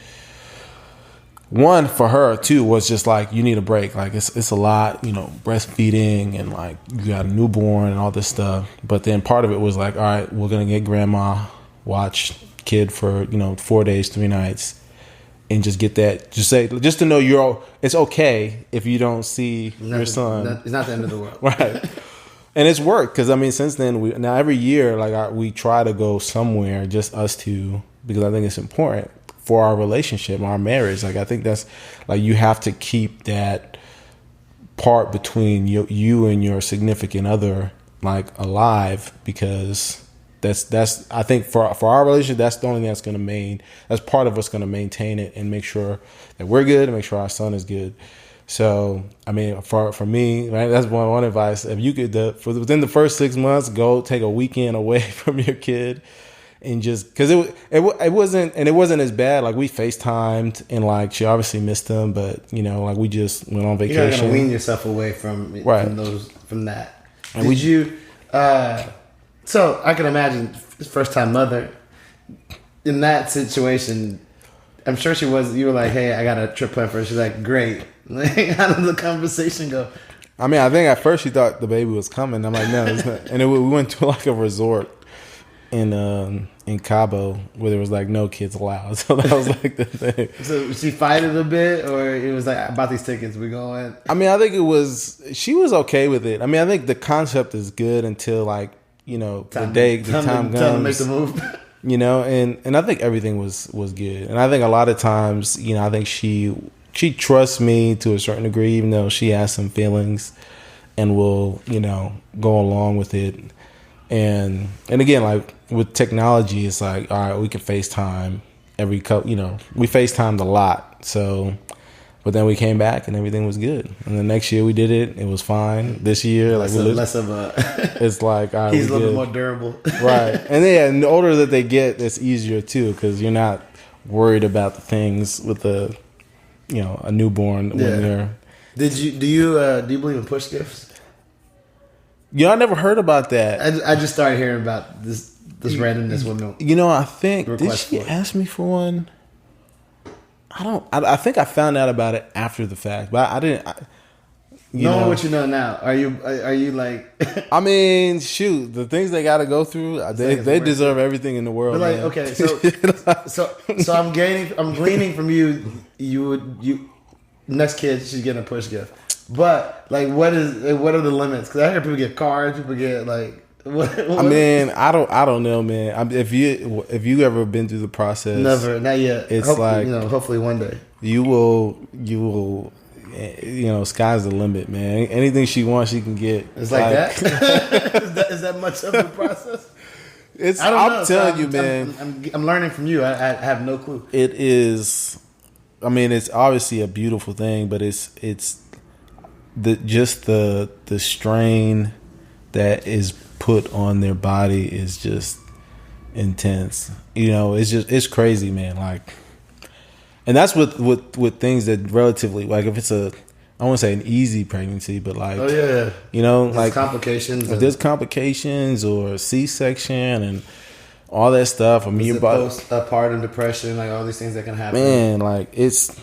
One for her too was just like, you need a break. Like it's a lot, breastfeeding and like you got a newborn and all this stuff. But then part of it was like, all right, we're gonna get grandma watch kid for 4 days, 3 nights, and just get that. Just to know it's okay if you don't see your son. It's not the end of the world, right? And it's worked because since then now every year we try to go somewhere, just us two, because I think it's important for our relationship, our marriage. Like I think that's like you have to keep that part between you and your significant other like alive, because that's I think for our relationship, that's the only thing that's part of what's going to maintain it and make sure that we're good and make sure our son is good. So I mean, for me, right, that's one advice. If you could within the first 6 months, go take a weekend away from your kid. And just because it wasn't as bad. Like we FaceTimed and like she obviously missed him, but like we just went on vacation. You're not gonna wean yourself away from that. And Did you? So I can imagine first time mother in that situation. I'm sure she was. You were like, "Hey, I got a trip planned for her." She's like, "Great." Like, how did the conversation go? I mean, I think at first she thought the baby was coming. I'm like, no, it's not. And we went to like a resort in Cabo where there was like no kids allowed. So that was like the thing. So she fighted a bit, or it was like, about these tickets, we going. I mean, I think she was okay with it. I mean, I think the concept is good until like the time comes to make the move. And I think everything was good. And I think a lot of times, I think she trusts me to a certain degree, even though she has some feelings, and will go along with it. And again, like with technology, it's like, all right, we can FaceTime every couple, we FaceTimed a lot. So, but then we came back and everything was good. And the next year we did it. It was fine. This year, less of a, it's like, all right, he's a little bit more durable. Right. And the older that they get, it's easier too, because you're not worried about the things with a newborn when they're. Do you believe in push gifts? I never heard about that. I just started hearing about this randomness women. I think did she ask me for one? I think I found out about it after the fact, but I didn't. Knowing what you know now, are you like? I mean, shoot, the things they got to go through, they deserve everything in the world. But like, man. Okay, so I'm gleaning from you. You next kid should get a push gift. But like, what are the limits? Because I hear people get cards, people get like. What? I mean, I don't know, man. If you ever been through the process, never, not yet. It's hopefully, hopefully one day you will. Sky's the limit, man. Anything she wants, she can get. It's like that. Is that much of the process? I'm telling you, man. I'm learning from you. I have no clue. It is. I mean, it's obviously a beautiful thing, but it's the strain that is put on their body is just intense. It's crazy, man. Like, And that's with things that relatively, like if it's a, I won't say an easy pregnancy, but like, oh yeah, you know, there's like complications. If there's complications or C-section and all that stuff, I mean, your body, postpartum depression, like all these things that can happen. Man, like it's.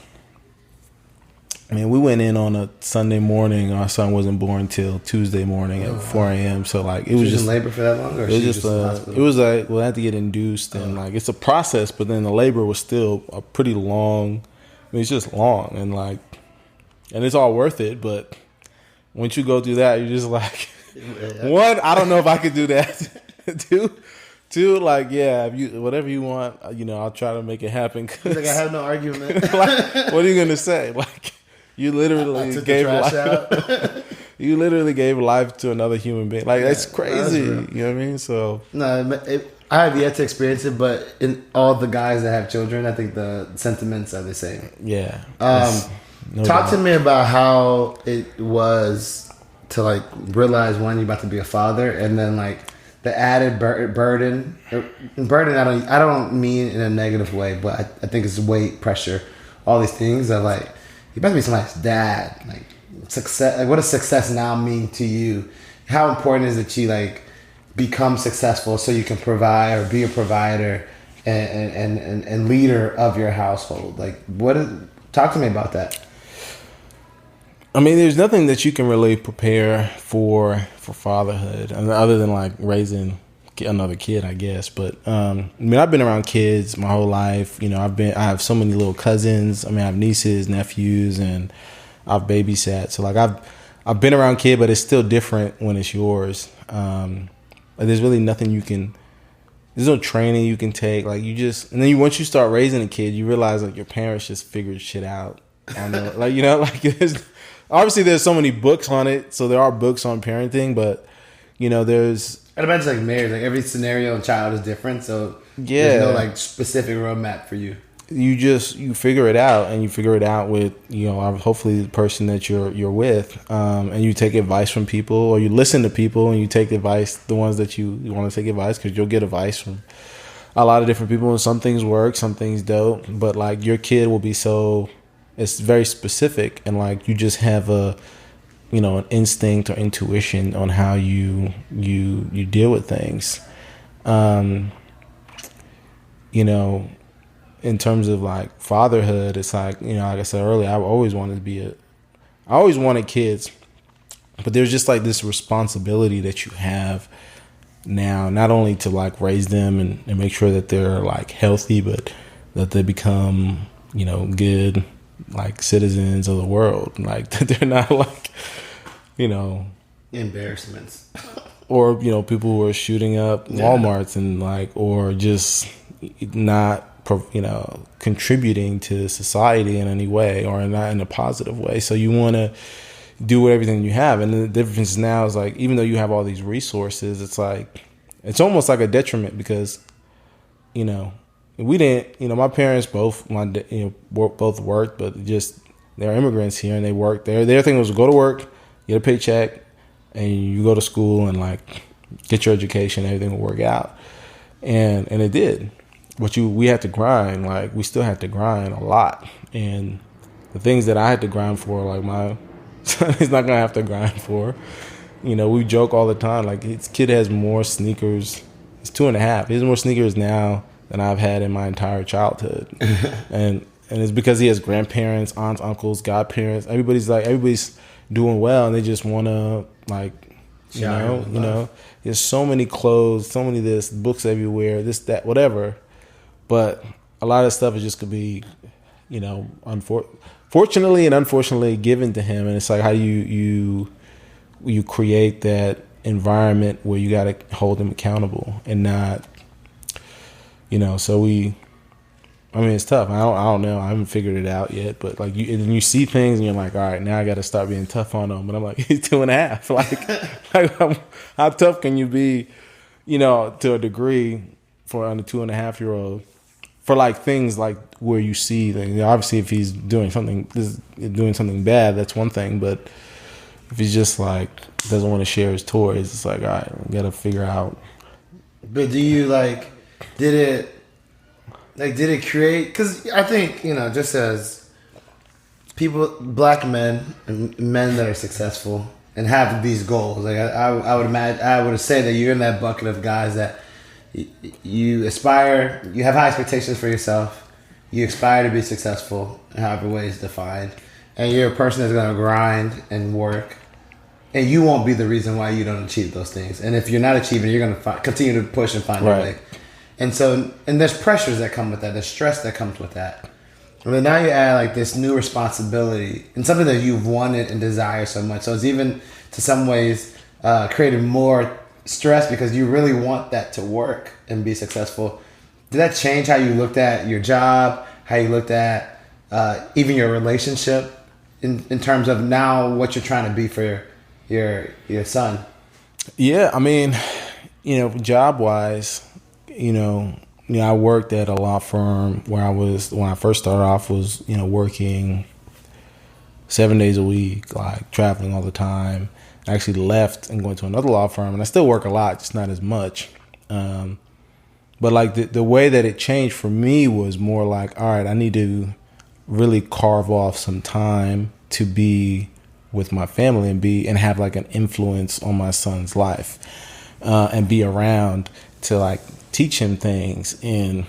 I mean, we went in on a Sunday morning. Our son wasn't born till Tuesday morning at 4 a.m. So like it was just in labor for that long, or it was just in the hospital? it was like I had to get induced and like it's a process, but then the labor was still a pretty long. I mean, it's just long and like, and it's all worth it. But once you go through that, you're just like, one, I don't know if I could do that. Two, like, yeah, if you whatever you want, you know, I'll try to make it happen. Like I have no argument. Like, what are you gonna say? Like, you literally gave life. You literally gave life to another human being. Like that's crazy. You know what I mean? So no, I have yet to experience it, but in all the guys that have children, I think the sentiments are the same. Yeah. Talk to me about how it was to like realize when you're about to be a father, and then like the added burden. I don't mean in a negative way, but I think it's weight, pressure, all these things are like you're about to be somebody's dad. Like success. Like what does success now mean to you? How important is it that you like become successful so you can provide or be a provider and leader of your household? Like talk to me about that. I mean, there's nothing that you can really prepare for fatherhood other than like raising another kid, I guess. But I mean, I've been around kids my whole life. You know, I have so many little cousins. I mean, I have nieces, nephews, and I've babysat. So like I've been around kid, but it's still different when it's yours. Like there's really nothing there's no training you can take. Like you just, and then once you start raising a kid, you realize like your parents just figured shit out. Like, you know, like obviously there's so many books on it. So there are books on parenting, but you know, I'd imagine like marriage, like every scenario and child is different. So yeah, there's no like specific roadmap for you. You figure it out, and you figure it out with, you know, hopefully the person that you're with, and you take advice from people, or you listen to people and you take advice, the ones that you want to take advice, because you'll get advice from a lot of different people, and some things work, some things don't, but like your kid will be it's very specific, and like you just have an instinct or intuition on how you deal with things. You know, in terms of like fatherhood, it's like, you know, like I said earlier, I always wanted kids, but there's just like this responsibility that you have now, not only to like raise them and make sure that they're like healthy, but that they become, you know, good like citizens of the world, like that they're not like, you know, embarrassments or, you know, people who are shooting up Walmarts and like, or just not, you know, contributing to society in any way, or not in a positive way. So you want to do everything you have. And the difference now is like, even though you have all these resources, it's like, it's almost like a detriment, because, you know, we didn't, you know, my parents both worked, but just they're immigrants here and they work. Their thing was go to work, get a paycheck, and you go to school and like get your education, everything will work out. And it did. But we had to grind, like we still had to grind a lot. And the things that I had to grind for, like my son is not gonna have to grind for. You know, we joke all the time, like his kid has more sneakers. He's 2.5. He has more sneakers now than I've had in my entire childhood. and it's because he has grandparents, aunts, uncles, godparents. Everybody's doing well, and they just wanna like, you know, there's so many clothes, so many this, books everywhere, this, that, whatever. But a lot of stuff is just could be, you know, fortunately and unfortunately given to him. And it's like, how do you create that environment where you got to hold him accountable and not, you know, I mean, it's tough. I don't know. I haven't figured it out yet. But like you see things and you're like, all right, now I got to start being tough on him. But I'm like, he's 2.5. Like how tough can you be, you know, to a degree for under 2.5-year-old? For like things like where you see, like, you know, obviously if he's doing something bad, that's one thing. But if he's just like doesn't want to share his toys, it's like, all right, we got to figure out. But do you like? Did it? Like, did it create? Because I think, just as people, black men and men that are successful and have these goals, like I would imagine, I would say that you're in that bucket of guys that you aspire, you have high expectations for yourself, you aspire to be successful in however way is defined, and you're a person that's going to grind and work, and you won't be the reason why you don't achieve those things. And if you're not achieving, you're going to continue to push and find a way. And so, and there's pressures that come with that, there's stress that comes with that. And then now you add like this new responsibility and something that you've wanted and desire so much. So it's even to some ways created more stress because you really want that to work and be successful. Did that change how you looked at your job, how you looked at even your relationship in terms of now what you're trying to be for your son? Yeah, I mean, job wise, I worked at a law firm where when I first started off was, working 7 days a week, like traveling all the time. I actually left and went to another law firm, and I still work a lot, just not as much. But like the way that it changed for me was more like, all right, I need to really carve off some time to be with my family and have like an influence on my son's life, and be around to like teach him things and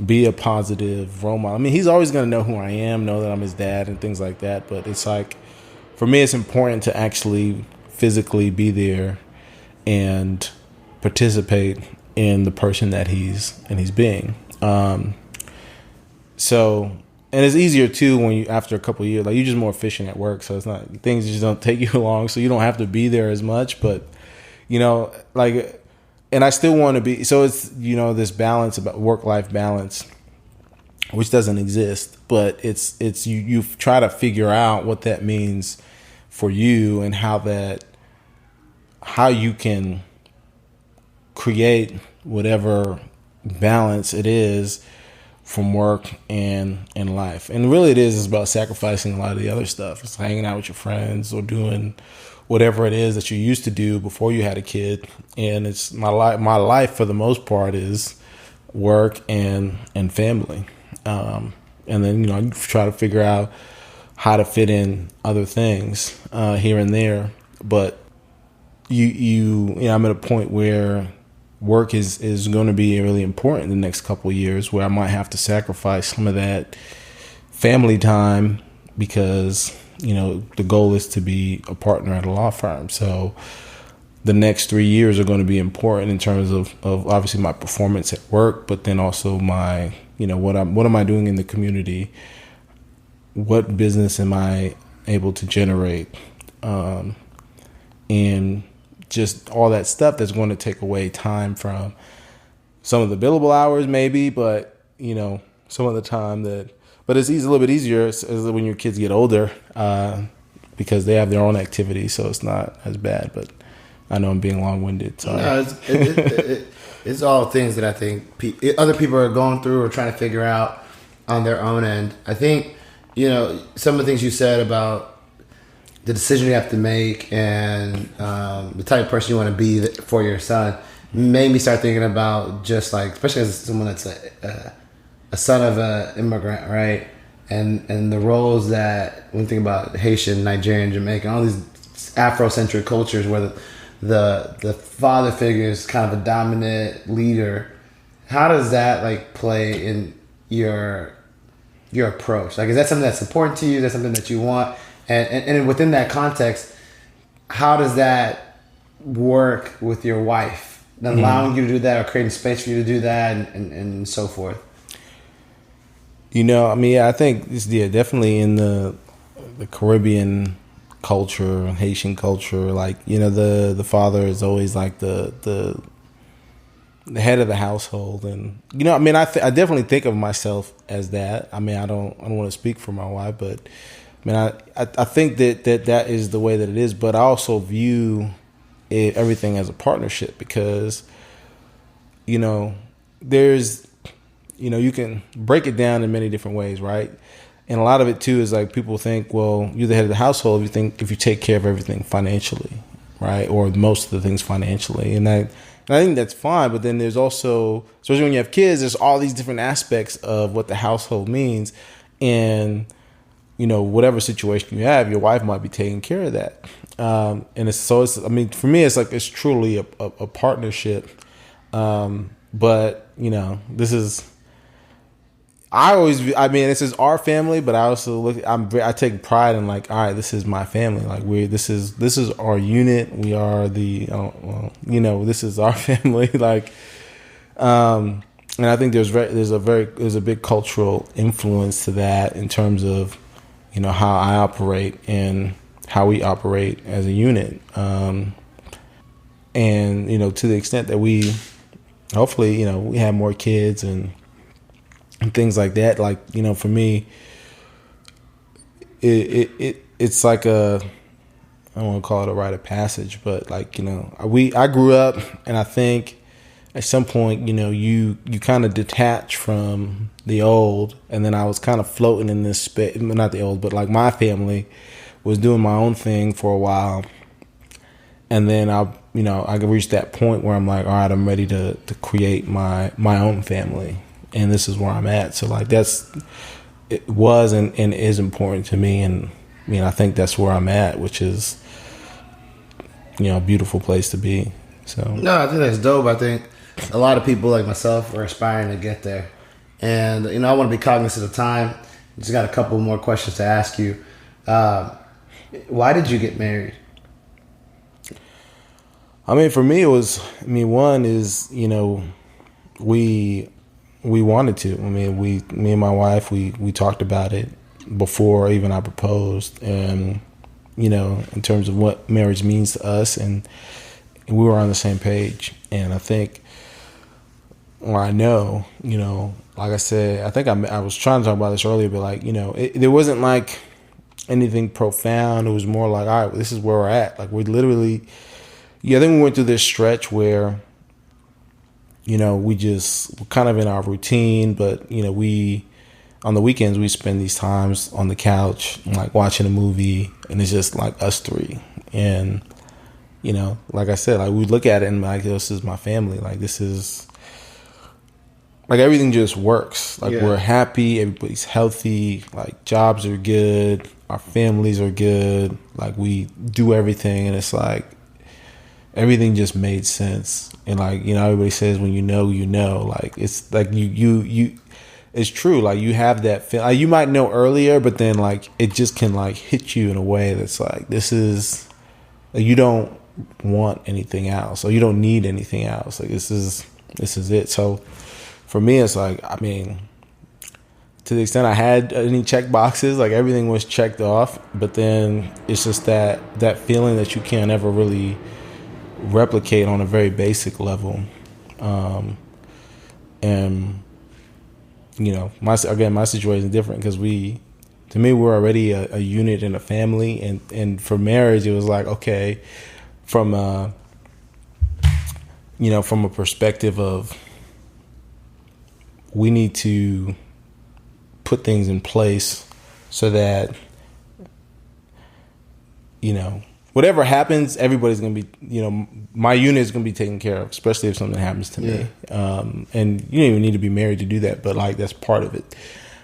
be a positive role model. I mean, he's always going to know who I am, know that I'm his dad and things like that. But it's like, for me, it's important to actually physically be there and participate in the person that he's being. So, and it's easier too when you, after a couple of years, like you're just more efficient at work. So it's not, things just don't take you long. So you don't have to be there as much, but like, and I still want to be, so it's, this balance about work-life balance, which doesn't exist, but it's you try to figure out what that means for you and how you can create whatever balance it is from work and life. And really it is about sacrificing a lot of the other stuff. It's hanging out with your friends or doing whatever it is that you used to do before you had a kid. And it's my life for the most part is work and family. And then, you try to figure out how to fit in other things here and there. But I'm at a point where work is going to be really important in the next couple of years, where I might have to sacrifice some of that family time because the goal is to be a partner at a law firm. So the next 3 years are going to be important in terms of obviously my performance at work, but then also my, what am I doing in the community? What business am I able to generate? And just all that stuff that's going to take away time from some of the billable hours maybe, but, some of the time but it's a little bit easier as when your kids get older because they have their own activities, so it's not as bad. But I know I'm being long-winded. Sorry. No, it's all things that I think other people are going through or trying to figure out on their own end. I think, some of the things you said about the decision you have to make and the type of person you want to be for your son made me start thinking about just like, especially as someone that's a son of an immigrant, right? And the roles that, when you think about Haitian, Nigerian, Jamaican, all these Afrocentric cultures where the father figure is kind of a dominant leader, how does that like play in your approach? Like, is that something that's important to you? Is that something that you want? And within that context, how does that work with your wife? Allowing you to do that or creating space for you to do that and so forth? I think it's definitely in the Caribbean culture, Haitian culture. Like, the father is always like the head of the household, and I definitely think of myself as that. I don't want to speak for my wife, but I think that is the way that it is. But I also view everything as a partnership because there's. You can break it down in many different ways, right? And a lot of it too is like people think, well, you're the head of the household if you take care of everything financially, right? Or most of the things financially. And And I think that's fine, but then there's also, especially when you have kids, there's all these different aspects of what the household means. And, whatever situation you have, your wife might be taking care of that. And I mean, for me, it's truly a partnership. But, this is, this is our family, but I also I take pride in like, all right, this is my family. Like this is our unit. We are this is our family. Like, and I think there's a big cultural influence to that in terms of, how I operate and how we operate as a unit. And, to the extent that we, hopefully, we have more kids and things like that. Like, for me, it's like I don't want to call it a rite of passage, but like, I grew up, and I think at some point, you kind of detach from the old, and then I was kind of floating in this space, not the old, but like my family was doing my own thing for a while. And then I reached that point where I'm like, all right, I'm ready to create my own family. And this is where I'm at. So like it was and is important to me. And I think that's where I'm at, which is, a beautiful place to be. So no, I think that's dope. I think a lot of people like myself are aspiring to get there. And, I want to be cognizant of time. Just got a couple more questions to ask you. Why did you get married? I mean, for me, it was, one is, we wanted to. I mean, me and my wife, we talked about it before even I proposed, and, in terms of what marriage means to us, and we were on the same page. And I think, or I know, like I said, I think I was trying to talk about this earlier, but like, there wasn't like anything profound. It was more like, all right, this is where we're at. Like, we're literally, I think we went through this stretch where, we're kind of in our routine, but, we, on the weekends, we spend these times on the couch, like watching a movie, and it's just like us three. And, like I said, like we look at it and like, this is my family. Like, this is, like, everything just works. Like, we're happy, everybody's healthy, like jobs are good, our families are good, like we do everything, and it's like everything just made sense. And like, everybody says when you know, like it's like you it's true. Like, you have that feel. Like, you might know earlier, but then like it just can like hit you in a way that's like, this is, like, you don't want anything else, or you don't need anything else. Like, this is it. So for me, it's like, to the extent I had any check boxes, like everything was checked off, but then it's just that feeling that you can't ever really replicate on a very basic level. And my situation is different because to me, we're already a unit and a family, and for marriage, it was like, okay, from a perspective of, we need to put things in place so that, whatever happens, everybody's going to be, my unit is going to be taken care of, especially if something happens to me. And you don't even need to be married to do that, but like, that's part of it.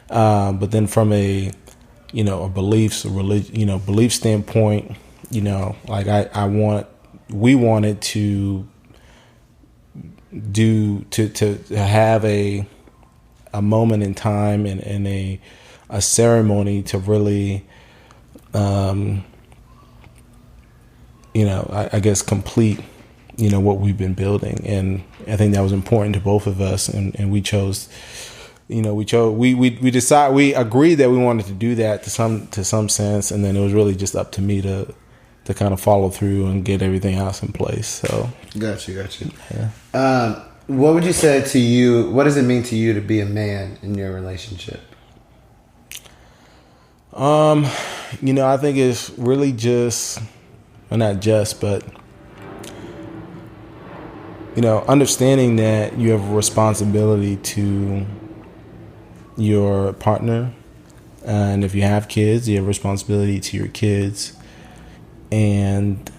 But then from a belief standpoint, like we wanted to have a moment in time and a ceremony to really, I guess complete, what we've been building. And I think that was important to both of us. And we chose, we agreed that we wanted to do that to some sense. And then it was really just up to me to kind of follow through and get everything else in place. So. Got you. Yeah. What would you say to you? What does it mean to you to be a man in your relationship? I think it's really just, well, not just, but understanding that you have a responsibility to your partner, and if you have kids, you have a responsibility to your kids, and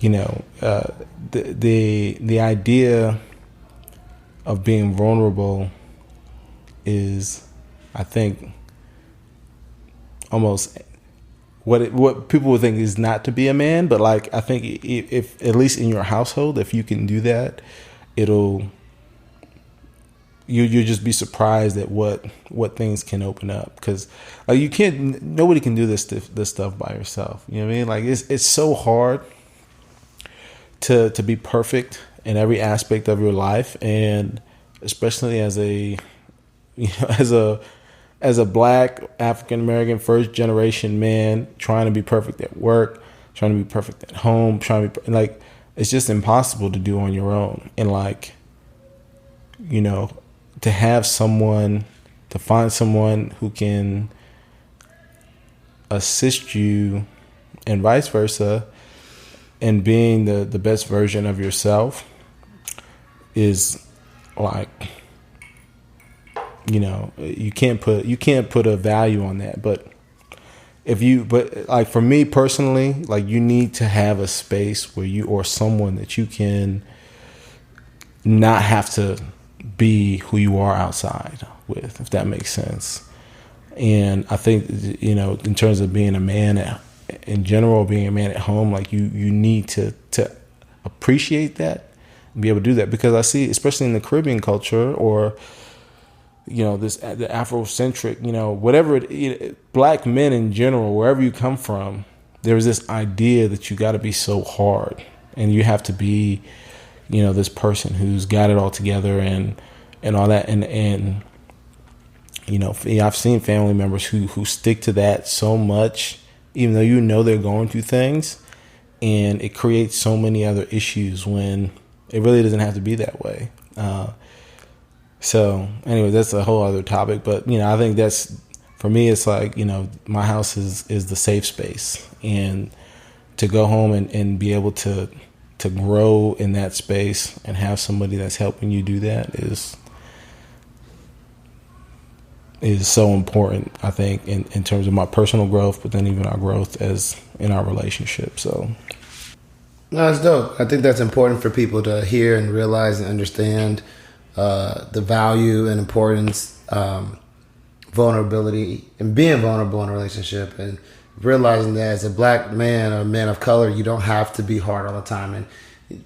the idea of being vulnerable is, I think, almost what people would think is not to be a man. But like, I think if at least in your household, if you can do that, you'll just be surprised at what things can open up. Because nobody can do this stuff by yourself. You know what I mean? Like, it's so hard to be perfect in every aspect of your life, and especially as a Black African American first generation man, trying to be perfect at work, trying to be perfect at home, like, it's just impossible to do on your own. And like, to find someone who can assist you, and vice versa, in being the best version of yourself, is like, you can't put a value on that. But like, for me personally, like, you need to have a space where you, or someone that you can not have to be who you are outside with, if that makes sense. And I think, in terms of being a man in general, being a man at home, like, you need to appreciate that and be able to do that. Because I see, especially in the Caribbean culture, or the Afrocentric, whatever Black men in general, wherever you come from, there's this idea that you got to be so hard, and you have to be, this person who's got it all together, and all that, and I've seen family members who stick to that so much, even though they're going through things, and it creates so many other issues when it really doesn't have to be that way. So anyway, that's a whole other topic. But I think that's, for me, it's like, my house is the safe space, and to go home and be able to grow in that space and have somebody that's helping you do that is so important, I think, in terms of my personal growth, but then even our growth as in our relationship. So no, that's dope. I think that's important for people to hear and realize and understand the value and importance, vulnerability, and being vulnerable in a relationship, and realizing that as a Black man or a man of color, you don't have to be hard all the time. And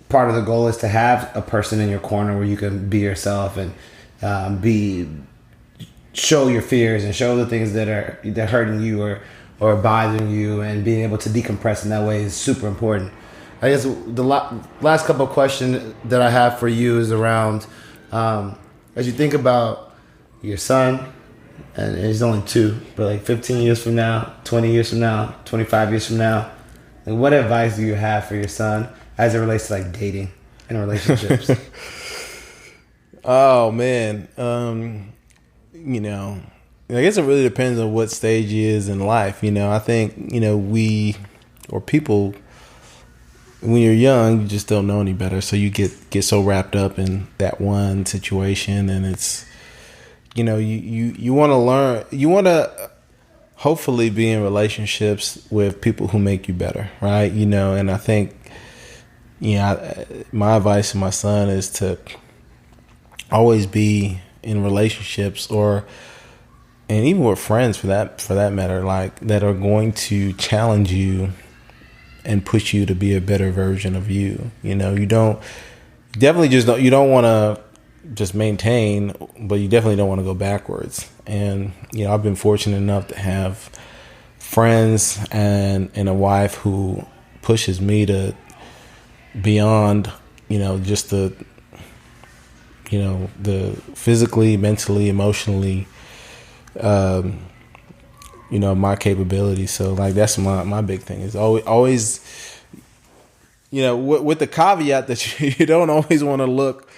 part of the goal is to have a person in your corner where you can be yourself and show your fears and show the things that are hurting you or bothering you, and being able to decompress in that way is super important. I guess the last couple of questions that I have for you is around, as you think about your son, and he's only 2, but like 15 years from now, 20 years from now, 25 years from now, like, what advice do you have for your son as it relates to like dating and relationships? Oh man, I guess it really depends on what stage he is in life. I think people, when you're young, you just don't know any better, so you get so wrapped up in that one situation, and it's you want to learn, you want to hopefully be in relationships with people who make you better, right? And I think my advice to my son is to always be in relationships, and even with friends for that matter, like, that are going to challenge you and push you to be a better version of you. You don't want to just maintain, but you definitely don't want to go backwards. And I've been fortunate enough to have friends and a wife who pushes me to beyond just the physically, mentally, emotionally, my capabilities. So like, that's my big thing, is always with the caveat that you don't always want to look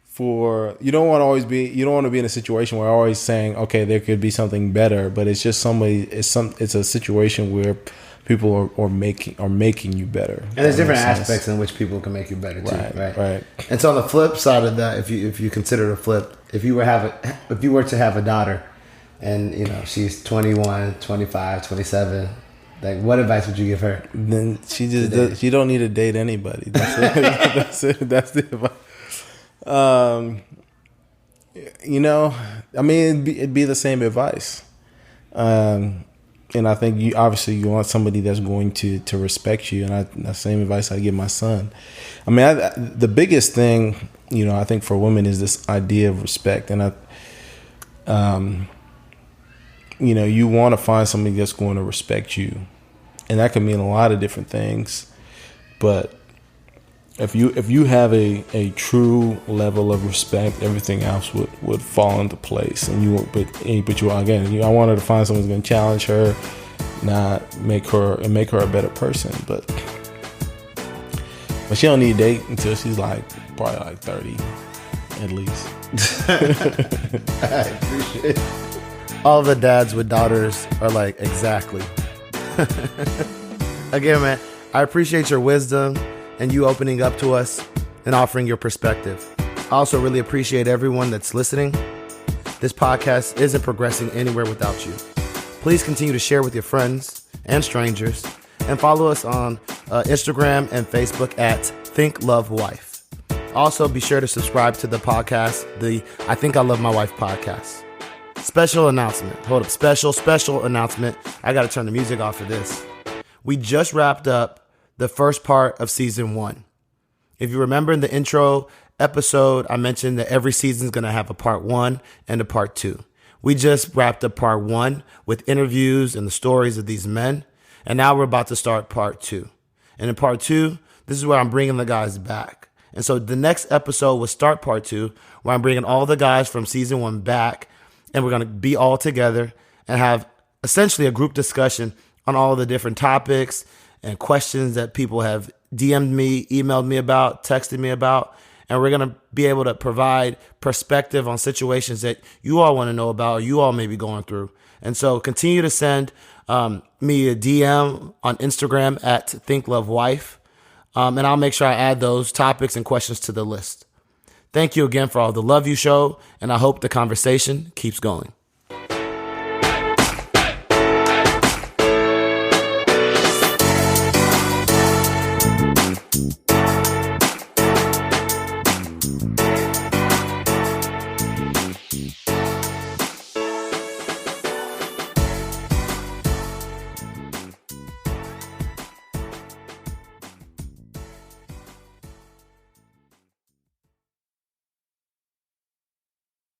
for, you don't want to be in a situation where you're always saying, okay, there could be something better, but it's just it's a situation where people are making you better. And there's different aspects in which people can make you better too, right? And so on the flip side of that, if you consider the flip, if you were to have a daughter, and she's 21, 25, 27, Like, what advice would you give her? Then she don't need to date anybody. That's it. That's the advice. I mean, it'd be the same advice. And I think you want somebody that's going to respect you. And that same advice I give my son. I mean, the biggest thing, I think for women is this idea of respect. And you want to find somebody that's going to respect you. And that can mean a lot of different things. But if you have a true level of respect, everything else would fall into place. And I wanted to find someone who's going to challenge her, not make her a better person. But she don't need to date until she's probably 30 at least. I appreciate it. All the dads with daughters are like, exactly. Again, man, I appreciate your wisdom and you opening up to us and offering your perspective. I also really appreciate everyone that's listening. This podcast isn't progressing anywhere without you. Please continue to share with your friends and strangers and follow us on Instagram and Facebook at Think Love Wife. Also, be sure to subscribe to the podcast, the I Think I Love My Wife podcast. Special announcement. Hold up. Special announcement. I got to turn the music off for this. We just wrapped up the first part of season 1. If you remember in the intro episode, I mentioned that every season is going to have a part 1 and a part 2. We just wrapped up part 1 with interviews and the stories of these men. And now we're about to start part 2. And in part 2, this is where I'm bringing the guys back. And so the next episode will start part 2, where I'm bringing all the guys from season 1 back. And we're going to be all together and have essentially a group discussion on all the different topics and questions that people have DM'd me, emailed me about, texted me about. And we're going to be able to provide perspective on situations that you all want to know about or you all may be going through. And so continue to send me a DM on Instagram at ThinkLoveWife. And I'll make sure I add those topics and questions to the list. Thank you again for all the love you show, and I hope the conversation keeps going.